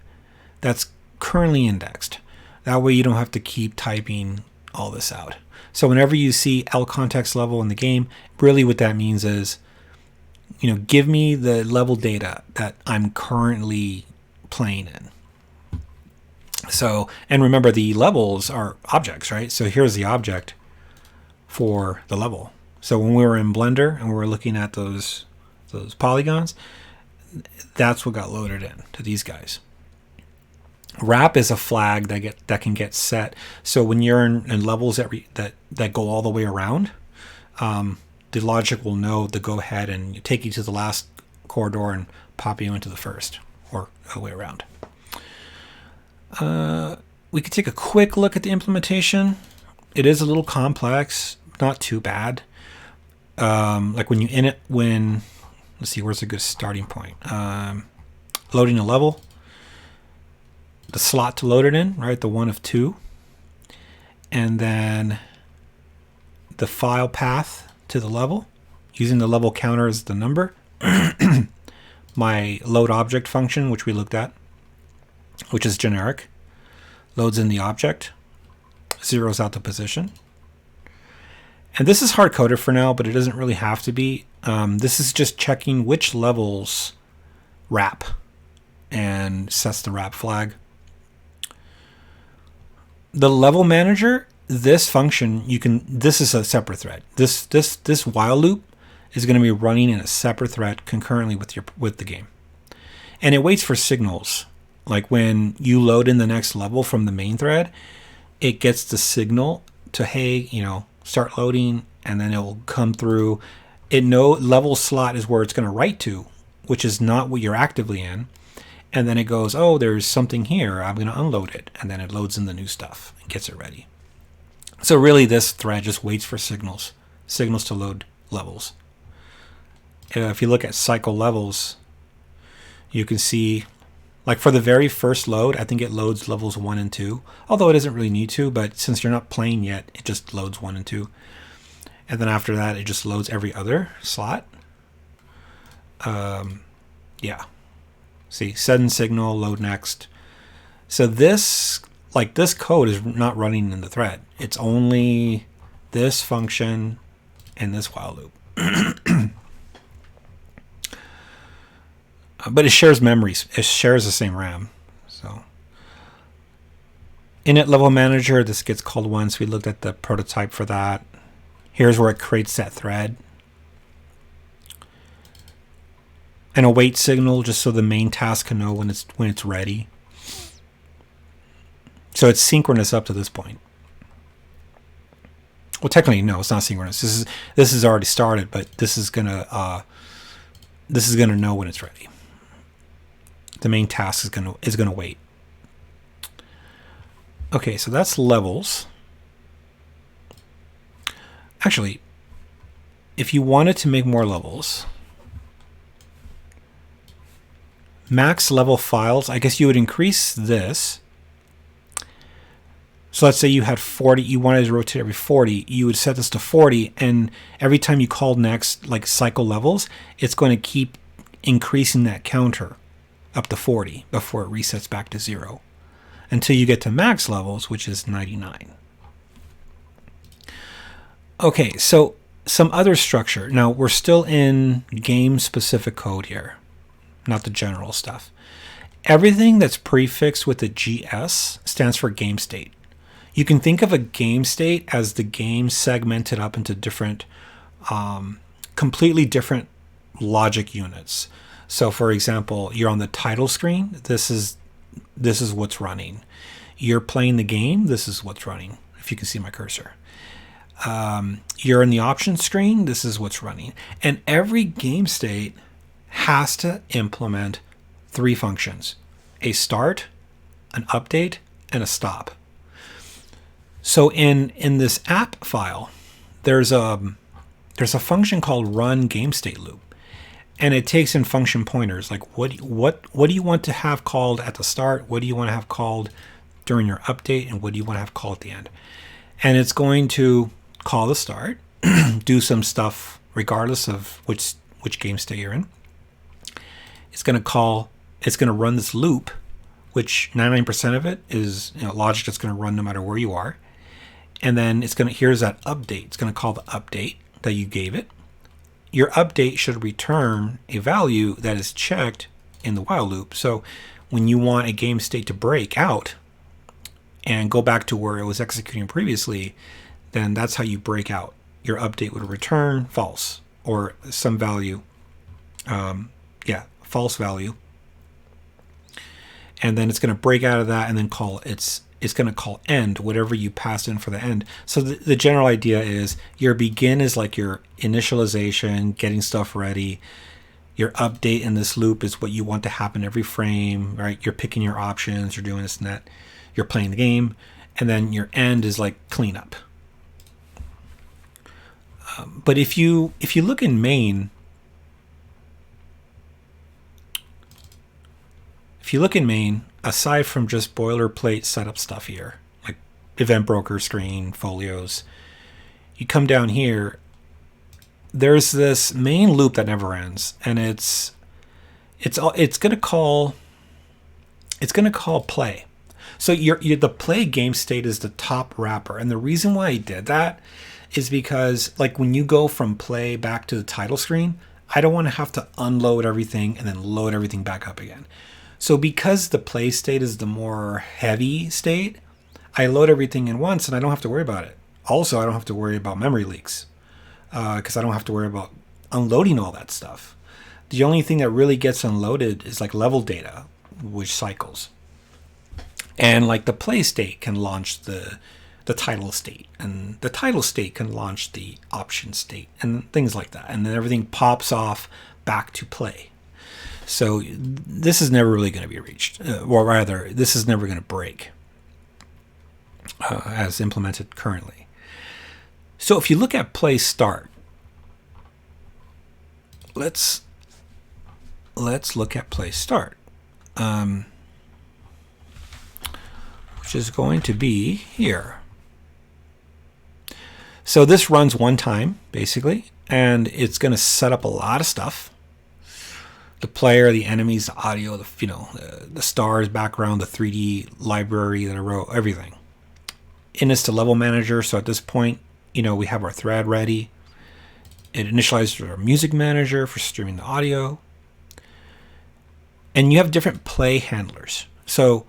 that's currently indexed. That way you don't have to keep typing all this out. So whenever you see L context level in the game, really what that means is, give me the level data that I'm currently playing in. So, and remember, the levels are objects, right? So here's the object for the level. So when we were in Blender and we were looking at those polygons, that's what got loaded in to these guys. wrap is a flag that can get set. So when you're in levels that go all the way around, the logic will know to go ahead and take you to the last corridor and pop you into the first, or the way around. We could take a quick look at the implementation. It is a little complex, not too bad. Like let's see, where's a good starting point? Loading a level, the slot to load it in, right? The 1 of 2. And then the file path to the level, using the level counter as the number. My load object function, which we looked at, which is generic, loads in the object, zeroes out the position. And this is hard-coded for now, but it doesn't really have to be. This is just checking which levels wrap and sets the wrap flag. The level manager, this function, this is a separate thread. This while loop is going to be running in a separate thread concurrently with the game. And it waits for signals. Like when you load in the next level from the main thread, it gets the signal to, hey, start loading, and then it will come through. Level slot is where it's going to write to, which is not what you're actively in. And then it goes, oh, there's something here, I'm going to unload it. And then it loads in the new stuff and gets it ready. So really this thread just waits for signals to load levels. If you look at cycle levels, you can see, like for the very first load, I think it loads levels 1 and 2, although it doesn't really need to, but since you're not playing yet, it just loads 1 and 2. And then after that, it just loads every other slot. Yeah. See, sudden signal, load next. So this code is not running in the thread. It's only this function and this while loop. But it shares memories. It shares the same RAM. So init level manager, this gets called once. We looked at the prototype for that. Here's where it creates that thread. And a wait signal just so the main task can know when it's ready. So it's synchronous up to this point. Well, technically, no, it's not synchronous. This is already started, but this is gonna know when it's ready. The main task is gonna wait. Okay, so that's levels. Actually, if you wanted to make more levels, max level files, I guess you would increase this. So let's say you had 40, you wanted to rotate every 40, you would set this to 40, and every time you call next, like cycle levels, it's going to keep increasing that counter up to 40 before it resets back to 0 until you get to max levels, which is 99. Okay, so some other structure. Now we're still in game-specific code here, not the general stuff. Everything that's prefixed with the GS stands for game state. You can think of a game state as the game segmented up into different, completely different logic units. So for example, you're on the title screen, this is what's running. You're playing the game, this is what's running, if you can see my cursor. You're in the options screen, this is what's running. And every game state has to implement 3 functions: a start, an update, and a stop. So in this app file, there's a function called run game state loop. And it takes in function pointers, like what do you want to have called at the start, what do you want to have called during your update, and what do you want to have called at the end. And it's going to call the start, do some stuff regardless of which game state you're in. It's going to run this loop, which 99% of it is logic that's going to run no matter where you are. And then here's that update. It's going to call the update that you gave it. Your update should return a value that is checked in the while loop. So when you want a game state to break out and go back to where it was executing previously, then that's how you break out. Your update would return false or some value, false value. and then it's going to break out of that and then call it's going to call end whatever you passed in for the end. So the general idea is your begin is like your initialization, getting stuff ready. Your update in this loop is what you want to happen every frame, right? You're picking your options, you're doing this and that, you're playing the game, and then your end is like cleanup. But if you look in main, aside from just boilerplate setup stuff here, like event broker screen, folios, you come down here, there's this main loop that never ends, and it's going to call play. So the play game state is the top wrapper, and the reason why I did that is because like when you go from play back to the title screen, I don't want to have to unload everything and then load everything back up again. So because the play state is the more heavy state, I load everything in once and I don't have to worry about it. Also, I don't have to worry about memory leaks because I don't have to worry about unloading all that stuff. The only thing that really gets unloaded is like level data, which cycles. And like the play state can launch the title state, and the title state can launch the option state and things like that. And then everything pops off back to play. So this is never really going to be reached, or rather, this is never going to break as implemented currently. So if you look at play start, let's look at play start, which is going to be here. So this runs one time basically, and it's going to set up a lot of stuff. The player, the enemies, the audio, the stars, background, the 3D library that I wrote, everything. And it's the level manager. So at this point, we have our thread ready. It initializes our music manager for streaming the audio. And you have different play handlers. So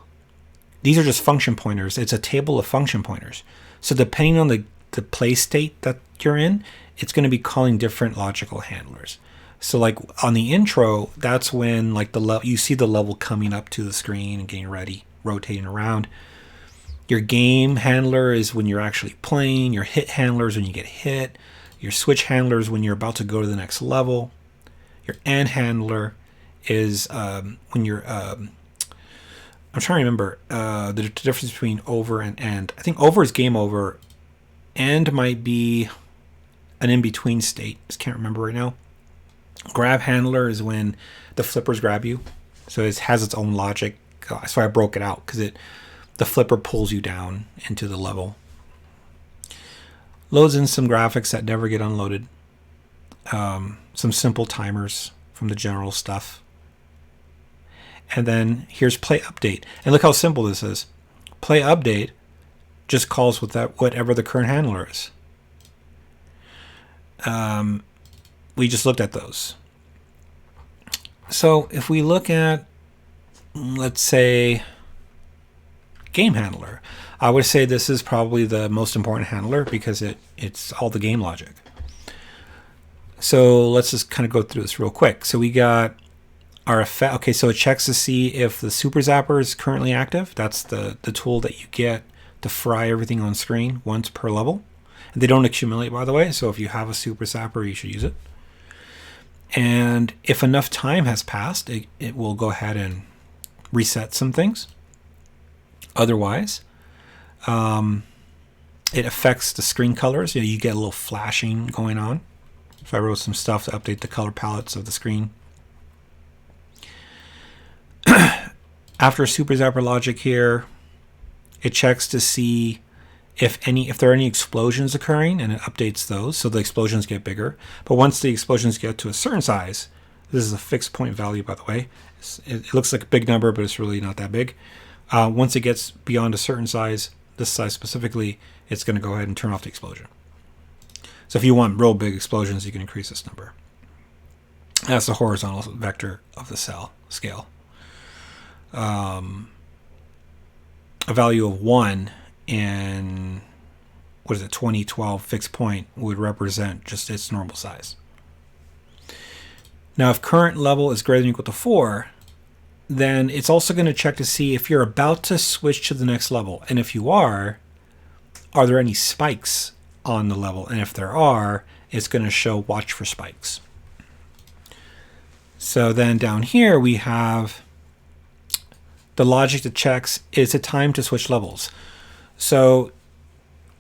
these are just function pointers. It's a table of function pointers. So depending on the play state that you're in, it's going to be calling different logical handlers. So like on the intro, that's when like you see the level coming up to the screen and getting ready, rotating around. Your game handler is when you're actually playing. Your hit handler is when you get hit. Your switch handler is when you're about to go to the next level. Your end handler is when you're I'm trying to remember the difference between over and end. I think over is game over. End might be an in-between state. Just can't remember right now. Grab handler is when the flippers grab you. So it has its own logic. That's why I broke it out, because the flipper pulls you down into the level. Loads in some graphics that never get unloaded. Some simple timers from the general stuff. And then here's play update. And look how simple this is. Play update just calls with that whatever the current handler is. We just looked at those. So if we look at, let's say, game handler, I would say this is probably the most important handler because it's all the game logic. So let's just kind of go through this real quick. So we got our effect. Okay, so it checks to see if the super zapper is currently active. That's the tool that you get to fry everything on screen once per level. And they don't accumulate, by the way, so if you have a super zapper, you should use it. And if enough time has passed, it will go ahead and reset some things. Otherwise, it affects the screen colors. You get a little flashing going on. So I wrote some stuff to update the color palettes of the screen. After super zapper logic here, it checks to see if there are any explosions occurring, and it updates those so the explosions get bigger. But once the explosions get to a certain size, this is a fixed point value, by the way. It looks like a big number, but it's really not that big. Once it gets beyond a certain size, this size specifically, it's going to go ahead and turn off the explosion. So if you want real big explosions, you can increase this number. That's the horizontal vector of the cell scale. A value of 1 in 2012 fixed point would represent just its normal size. Now if current level is greater than or equal to 4, then it's also going to check to see if you're about to switch to the next level. And if you are there any spikes on the level? And if there are, it's going to show watch for spikes. So then down here we have the logic that checks, is it time to switch levels? So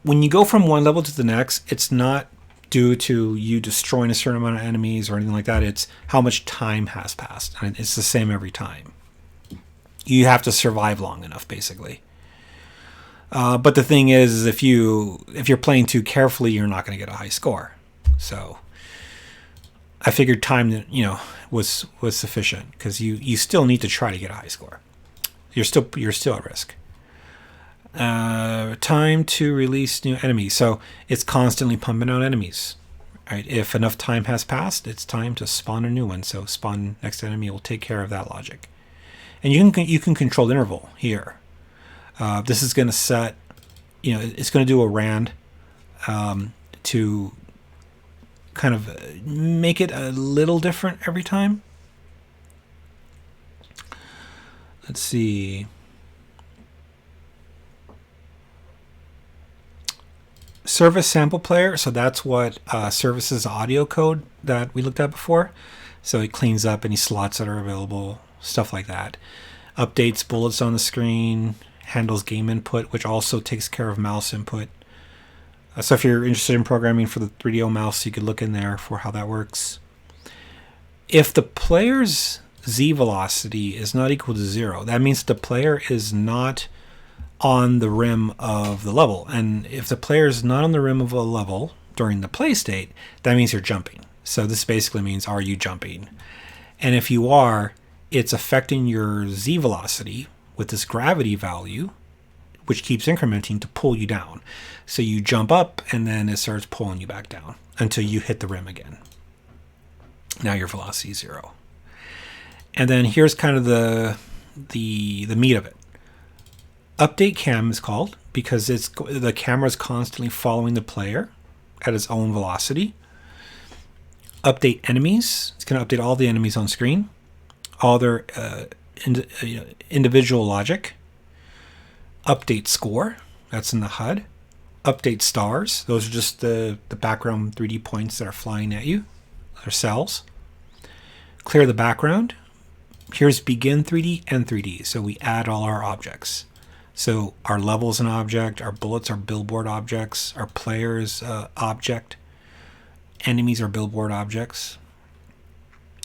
when you go from one level to the next, it's not due to you destroying a certain amount of enemies or anything like that. It's how much time has passed. And it's the same every time. You have to survive long enough, basically. But the thing is, if you're playing too carefully, you're not going to get a high score. So I figured time that was sufficient, because you still need to try to get a high score. You're still at risk. Time to release new enemies. So it's constantly pumping out enemies. Right? If enough time has passed, it's time to spawn a new one. So spawn next enemy will take care of that logic. And you can control the interval here. This is going to set, it's going to do a rand to kind of make it a little different every time. Let's see. Service sample player. So that's what services audio code that we looked at before. So it cleans up any slots that are available, stuff like that. Updates bullets on the screen, handles game input, which also takes care of mouse input. So if you're interested in programming for the 3DO mouse, you could look in there for how that works. If the player's Z velocity is not equal to 0, that means the player is not on the rim of the level. And if the player is not on the rim of a level during the play state, that means you're jumping. So this basically means, are you jumping? And if you are, it's affecting your Z velocity with this gravity value, which keeps incrementing to pull you down. So you jump up and then it starts pulling you back down until you hit the rim again. Now your velocity is 0. And then here's kind of the meat of it. Update cam is called because the camera is constantly following the player at its own velocity. Update enemies. It's going to update all the enemies on screen, all their individual logic. Update score. That's in the HUD. Update stars. Those are just the background 3D points that are flying at you. They're cells. Clear the background. Here's begin 3D, end 3D. So we add all our objects. So our level is an object, our bullets are billboard objects, our players object, enemies are billboard objects.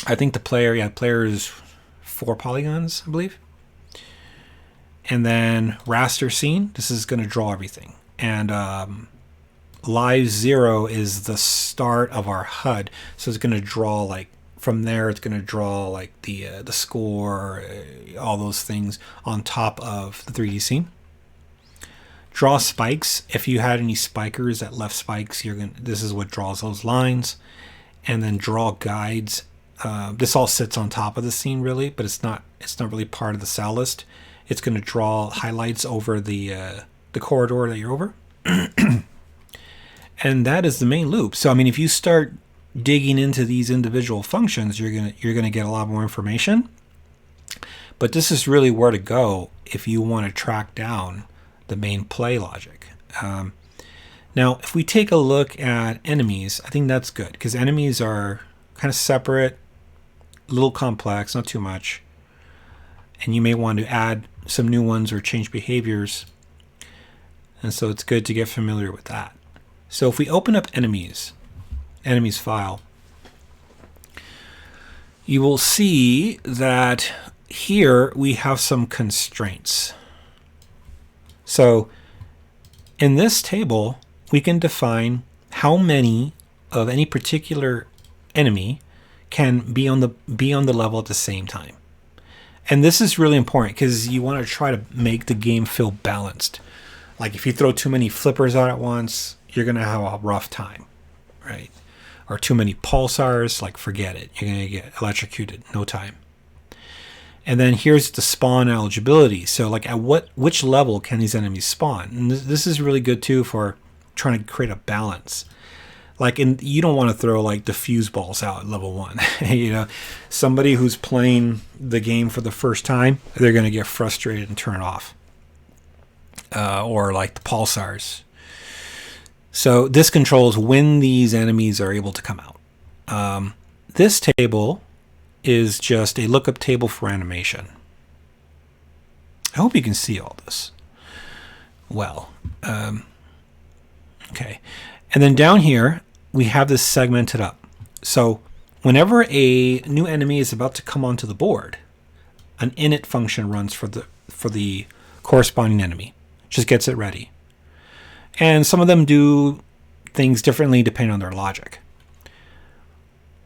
I think the player is 4 polygons, I believe. And then raster scene, this is going to draw everything. And live 0 is the start of our HUD. So it's going to draw from there, it's going to draw the score, all those things on top of the 3D scene. Draw spikes. If you had any spikers that left spikes, this is what draws those lines. And then draw guides. This all sits on top of the scene really, but it's not really part of the cell list. It's going to draw highlights over the corridor that you're over. And that is the main loop. So I mean, if you start digging into these individual functions, you're gonna get a lot more information. But this is really where to go if you want to track down the main play logic. Now, if we take a look at enemies, I think that's good because enemies are kind of separate, a little complex, not too much. And you may want to add some new ones or change behaviors. And so it's good to get familiar with that. So if we open up enemies file, you will see that here we have some constraints. So in this table, we can define how many of any particular enemy can be on the level at the same time. And this is really important because you want to try to make the game feel balanced. Like if you throw too many flippers out at once, you're going to have a rough time, right? Or too many pulsars, forget it. You're going to get electrocuted, no time. And then here's the spawn eligibility. So at which level can these enemies spawn? And this is really good too for trying to create a balance. Like, you don't want to throw like diffuse balls out at level 1. You know, somebody who's playing the game for the first time, they're going to get frustrated and turn it off. Or like the pulsars. So this controls when these enemies are able to come out. This table is just a lookup table for animation. I hope you can see all this well. Okay. And then down here, we have this segmented up. So whenever a new enemy is about to come onto the board, an init function runs for the corresponding enemy. Just gets it ready. And some of them do things differently depending on their logic.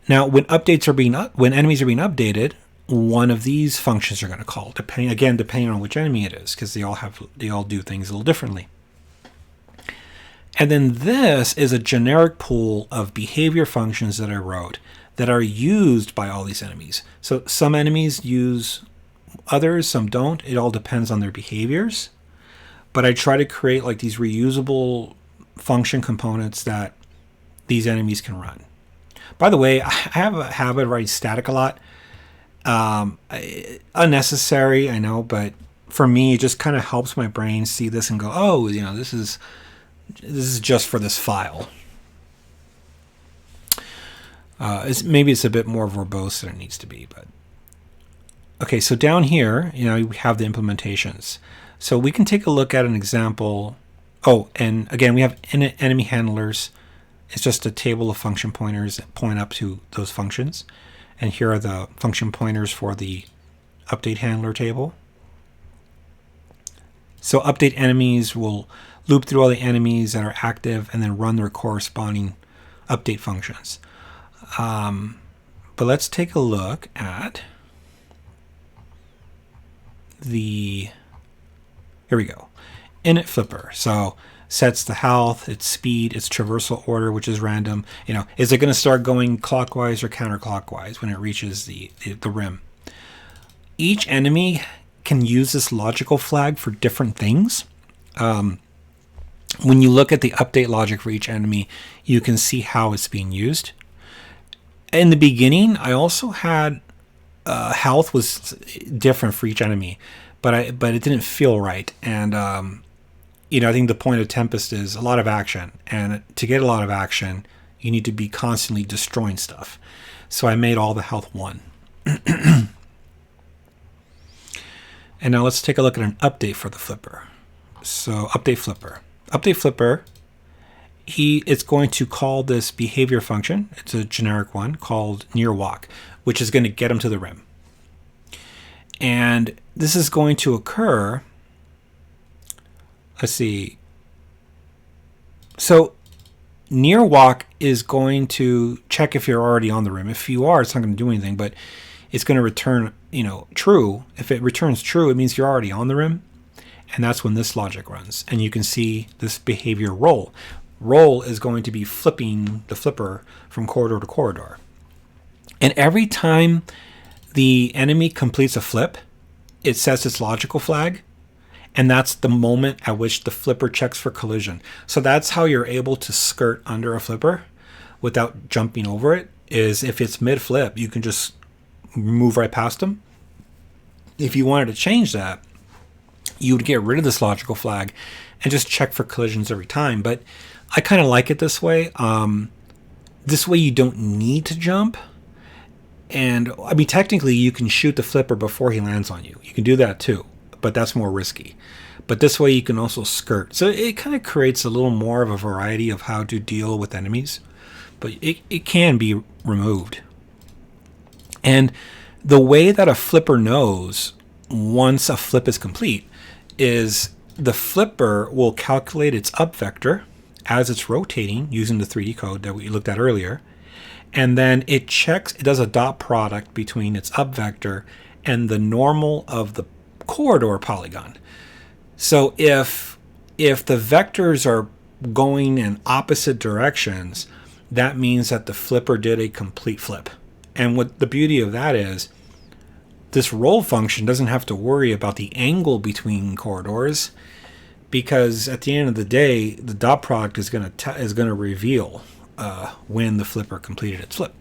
Now, when enemies are being updated, one of these functions are going to call, depending on which enemy it is, because they all do things a little differently. And then this is a generic pool of behavior functions that I wrote that are used by all these enemies. So some enemies use others, some don't. It all depends on their behaviors. But I try to create like these reusable function components that these enemies can run. By the way, I have a habit of writing static a lot. Unnecessary, I know, but for me, it just kind of helps my brain see this and go, oh, you know, this is just for this file. Maybe it's a bit more verbose than it needs to be, but okay. So down here, you know, we have the implementations. So we can take a look at an example. Oh, and again, we have enemy handlers. It's just a table of function pointers that point up to those functions. And here are the function pointers for the update handler table. So update enemies will loop through all the enemies that are active and then run their corresponding update functions. But let's take a look at here we go. Init flipper. So sets the health, its speed, its traversal order, which is random. You know, is it going to start going clockwise or counterclockwise when it reaches the rim? Each enemy can use this logical flag for different things. When you look at the update logic for each enemy, you can see how it's being used. In the beginning, I also had health was different for each enemy, but it didn't feel right. And you know, I think the point of Tempest is a lot of action, and to get a lot of action, you need to be constantly destroying stuff. So I made all the health 1. And now let's take a look at an update for the flipper. So update flipper. Update flipper, it's going to call this behavior function. It's a generic one called near walk, which is going to get him to the rim. And this is going to occur. Let's see. So near walk is going to check if you're already on the rim. If you are, it's not going to do anything, but it's going to return, you know, true. If it returns true, it means you're already on the rim. And that's when this logic runs. And you can see this behavior roll. Roll is going to be flipping the flipper from corridor to corridor. And every time the enemy completes a flip, it sets its logical flag. And that's the moment at which the flipper checks for collision. So that's how you're able to skirt under a flipper without jumping over it, is if it's mid-flip, you can just move right past them. If you wanted to change that, you would get rid of this logical flag and just check for collisions every time. But I kind of like it this way. This way you don't need to jump. And I mean, technically you can shoot the flipper before he lands on you. You can do that too, but that's more risky. But this way you can also skirt. So it kind of creates a little more of a variety of how to deal with enemies. But it can be removed. And the way that a flipper knows once a flip is complete is the flipper will calculate its up vector as it's rotating using the 3D code that we looked at earlier. And then it does a dot product between its up vector and the normal of the corridor polygon. So if the vectors are going in opposite directions, that means that the flipper did a complete flip. And what the beauty of that is, this roll function doesn't have to worry about the angle between corridors, because at the end of the day, the dot product is going to reveal when the flipper completed its flip.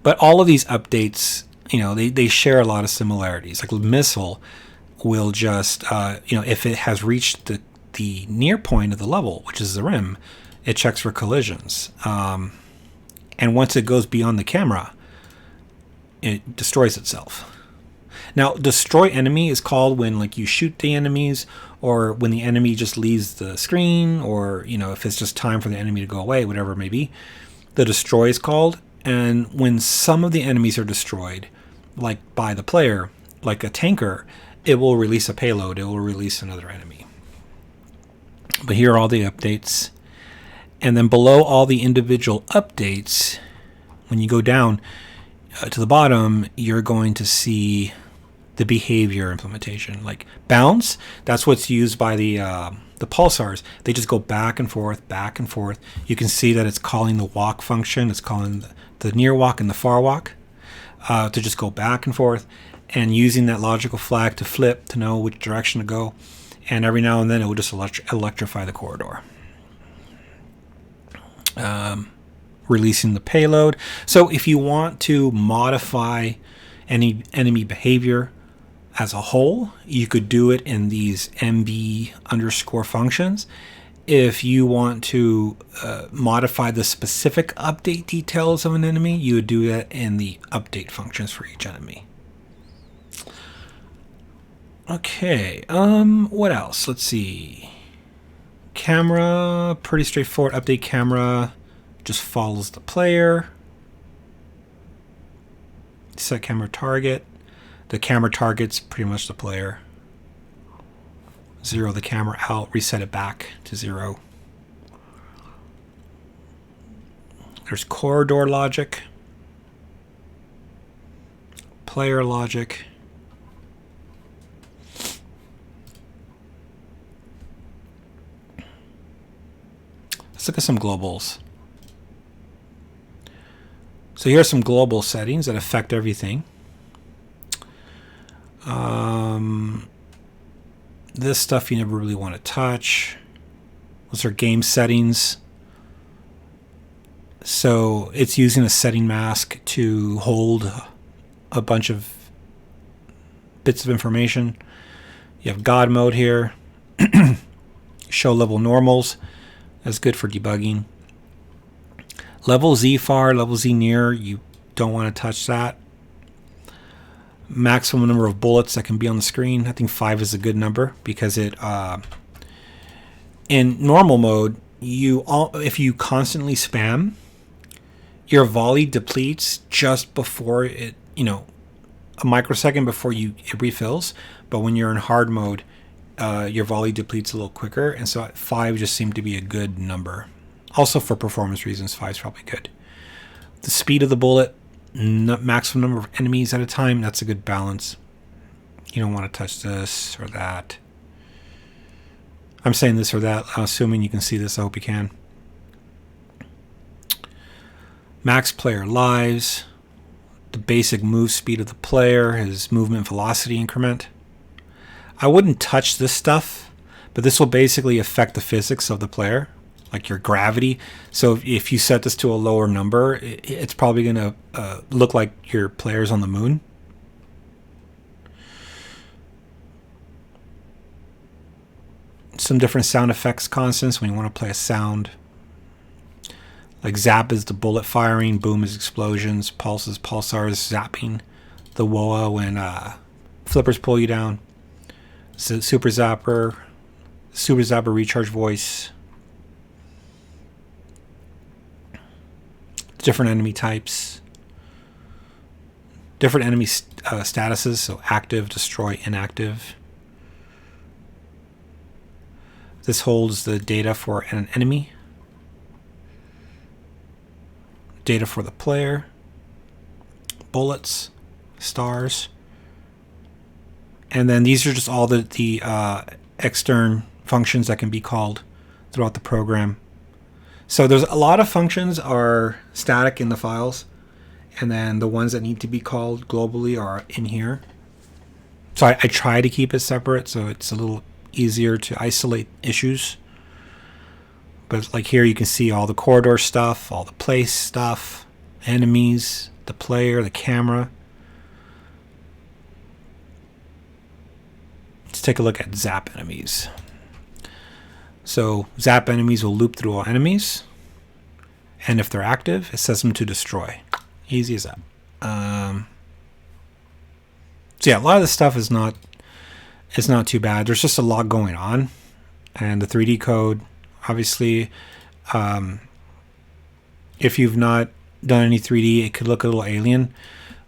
But all of these updates, they share a lot of similarities. Like missile will just, if it has reached the near point of the level, which is the rim, it checks for collisions. And once it goes beyond the camera, it destroys itself. Now, destroy enemy is called when you shoot the enemies, or when the enemy just leaves the screen, or if it's just time for the enemy to go away, whatever it may be. The destroy is called. And when some of the enemies are destroyed, like by the player, like a tanker, it will release a payload. It will release another enemy. But here are all the updates. And then below all the individual updates, when you go down to the bottom, you're going to see the behavior implementation. Like bounce, that's what's used by the pulsars. They just go back and forth, back and forth. You can see that it's calling the walk function. It's calling the near walk and the far walk to just go back and forth, and using that logical flag to flip to know which direction to go. And every now and then it will just electrify the corridor. Releasing the payload. So if you want to modify any enemy behavior as a whole, you could do it in these MB_ functions. If you want to modify the specific update details of an enemy, you would do that in the update functions for each enemy. Okay, what else? Let's see. Camera, pretty straightforward. Update camera just follows the player. Set camera target. The camera target's pretty much the player. Zero the camera out, reset it back to 0. There's corridor logic, player logic, let's look at some globals. So here are some global settings that affect everything. This stuff you never really want to touch. Those are game settings. So it's using a setting mask to hold a bunch of bits of information. You have God mode here. Show level normals. That's good for debugging. Level Z far, level Z near, you don't want to touch that. Maximum number of bullets that can be on the screen. I think 5 is a good number because it in normal mode, if you constantly spam, your volley depletes just before it, a microsecond before it refills. But when you're in hard mode, your volley depletes a little quicker, and so 5 just seemed to be a good number. Also for performance reasons, 5 is probably good. The speed of the bullet, maximum number of enemies at a time, that's a good balance. You don't want to touch this or that. I'm saying this or that, assuming you can see this. I hope you can. Max player lives, the basic move speed of the player, his movement velocity increment. I wouldn't touch this stuff, but this will basically affect the physics of the player, like your gravity. So if you set this to a lower number, it's probably going to look like your player's on the moon. Some different sound effects constants when you want to play a sound. Like zap is the bullet firing, boom is explosions, pulse is pulsars zapping, the whoa when flippers pull you down. So super zapper recharge voice. Different enemy types, different enemy statuses, so active, destroy, inactive. This holds the data for an enemy, data for the player, bullets, stars, and then these are just all the extern functions that can be called throughout the program. So there's a lot of functions are static in the files, and then the ones that need to be called globally are in here. So I try to keep it separate so it's a little easier to isolate issues. But like here you can see all the corridor stuff, all the place stuff, enemies, the player, the camera. Let's take a look at zap enemies. So zap enemies will loop through all enemies, and if they're active, it sets them to destroy. Easy as that. So yeah, a lot of this stuff is not too bad. There's just a lot going on, and the 3D code, obviously, if you've not done any 3D, it could look a little alien,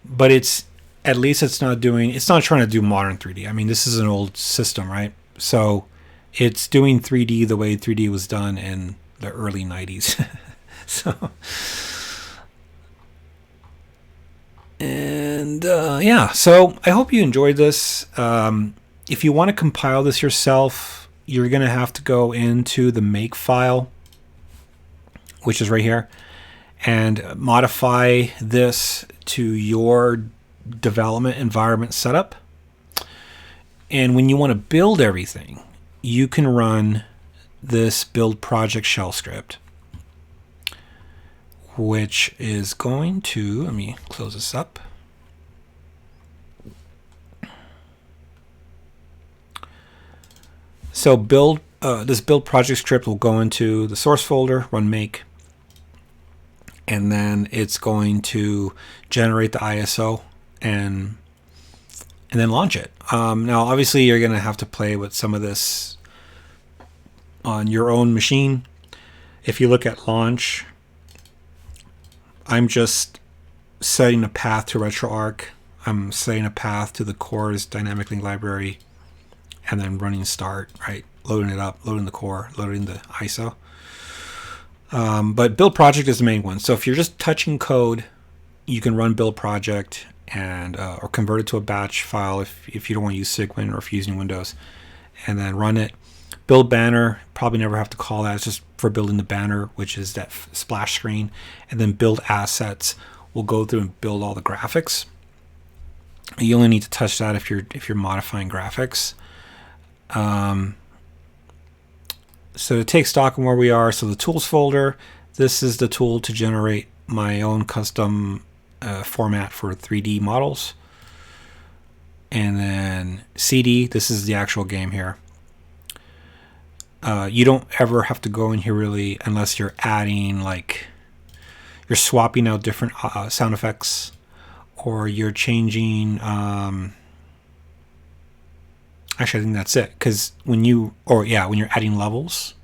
but at least it's not trying to do modern 3D. I mean, this is an old system, right? So it's doing 3D the way 3D was done in the early 90s. So, and yeah, so I hope you enjoyed this. If you want to compile this yourself, you're going to have to go into the make file, which is right here, and modify this to your development environment setup. And when you want to build everything, you can run this build project shell script, which is going to, let me close this up. So this build project script will go into the source folder, run make, and then it's going to generate the ISO and then launch it. Now, obviously, you're going to have to play with some of this on your own machine. If you look at launch, I'm just setting a path to RetroArch. I'm setting a path to the core's dynamic link library, and then running start, right? Loading it up, loading the core, loading the ISO. But build project is the main one. So if you're just touching code, you can run build project and or convert it to a batch file if you don't want to use Sigwin or if you're using Windows, and then run it. Build banner, probably never have to call that. It's just for building the banner, which is that splash screen. And then build assets will go through and build all the graphics. You only need to touch that if you're modifying graphics. So to take stock on where we are, so the tools folder, this is the tool to generate my own custom format for 3D models. And then CD, this is the actual game here. You don't ever have to go in here really unless you're adding, like, you're swapping out different sound effects, or you're changing, actually, I think that's it. Because when you're adding levels,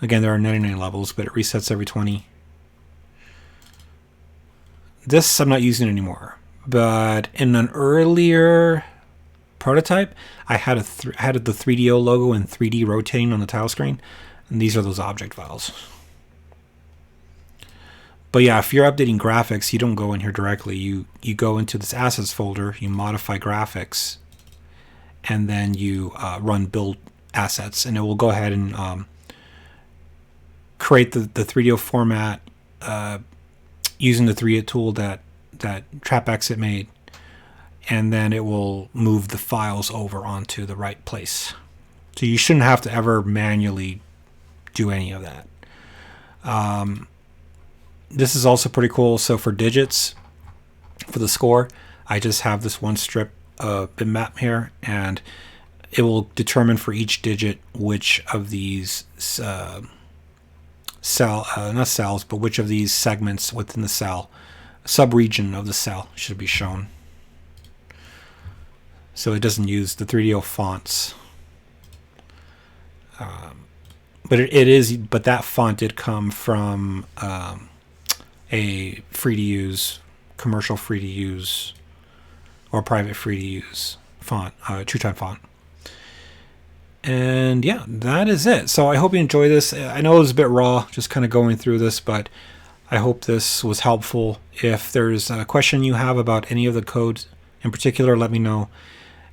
again, there are 99 levels, but it resets every 20. This I'm not using anymore, but in an earlier prototype, I had the 3DO logo and 3D rotating on the tile screen, and these are those object files. But yeah, if you're updating graphics, you don't go in here directly. You go into this assets folder, you modify graphics, and then you run build assets, and it will go ahead and create the 3DO format using the 3D tool that TrapExit made, and then it will move the files over onto the right place. So you shouldn't have to ever manually do any of that. This is also pretty cool. So for digits, for the score, I just have this one strip bitmap here, and it will determine for each digit which of these not cells, but which of these segments within the cell, subregion of the cell, should be shown. So it doesn't use the 3DO fonts, but that font did come from a free to use, commercial free to use, or private free to use font, TrueType font. And yeah, that is it. So I hope you enjoy this. I know it was a bit raw, just kind of going through this, but I hope this was helpful. If there's a question you have about any of the codes in particular, let me know,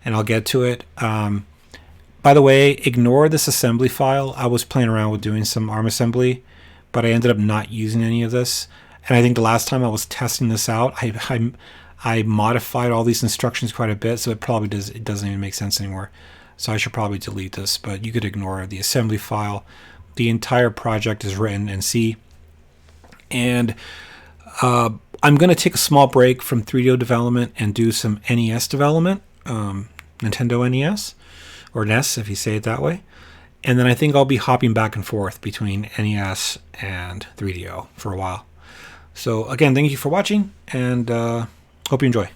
and I'll get to it. By the way, ignore this assembly file. I was playing around with doing some ARM assembly, but I ended up not using any of this. And I think the last time I was testing this out, I modified all these instructions quite a bit, so it doesn't even make sense anymore. So I should probably delete this, but you could ignore the assembly file. The entire project is written in C. And I'm going to take a small break from 3DO development and do some NES development, Nintendo NES, or NES if you say it that way. And then I think I'll be hopping back and forth between NES and 3DO for a while. So again, thank you for watching, and hope you enjoy.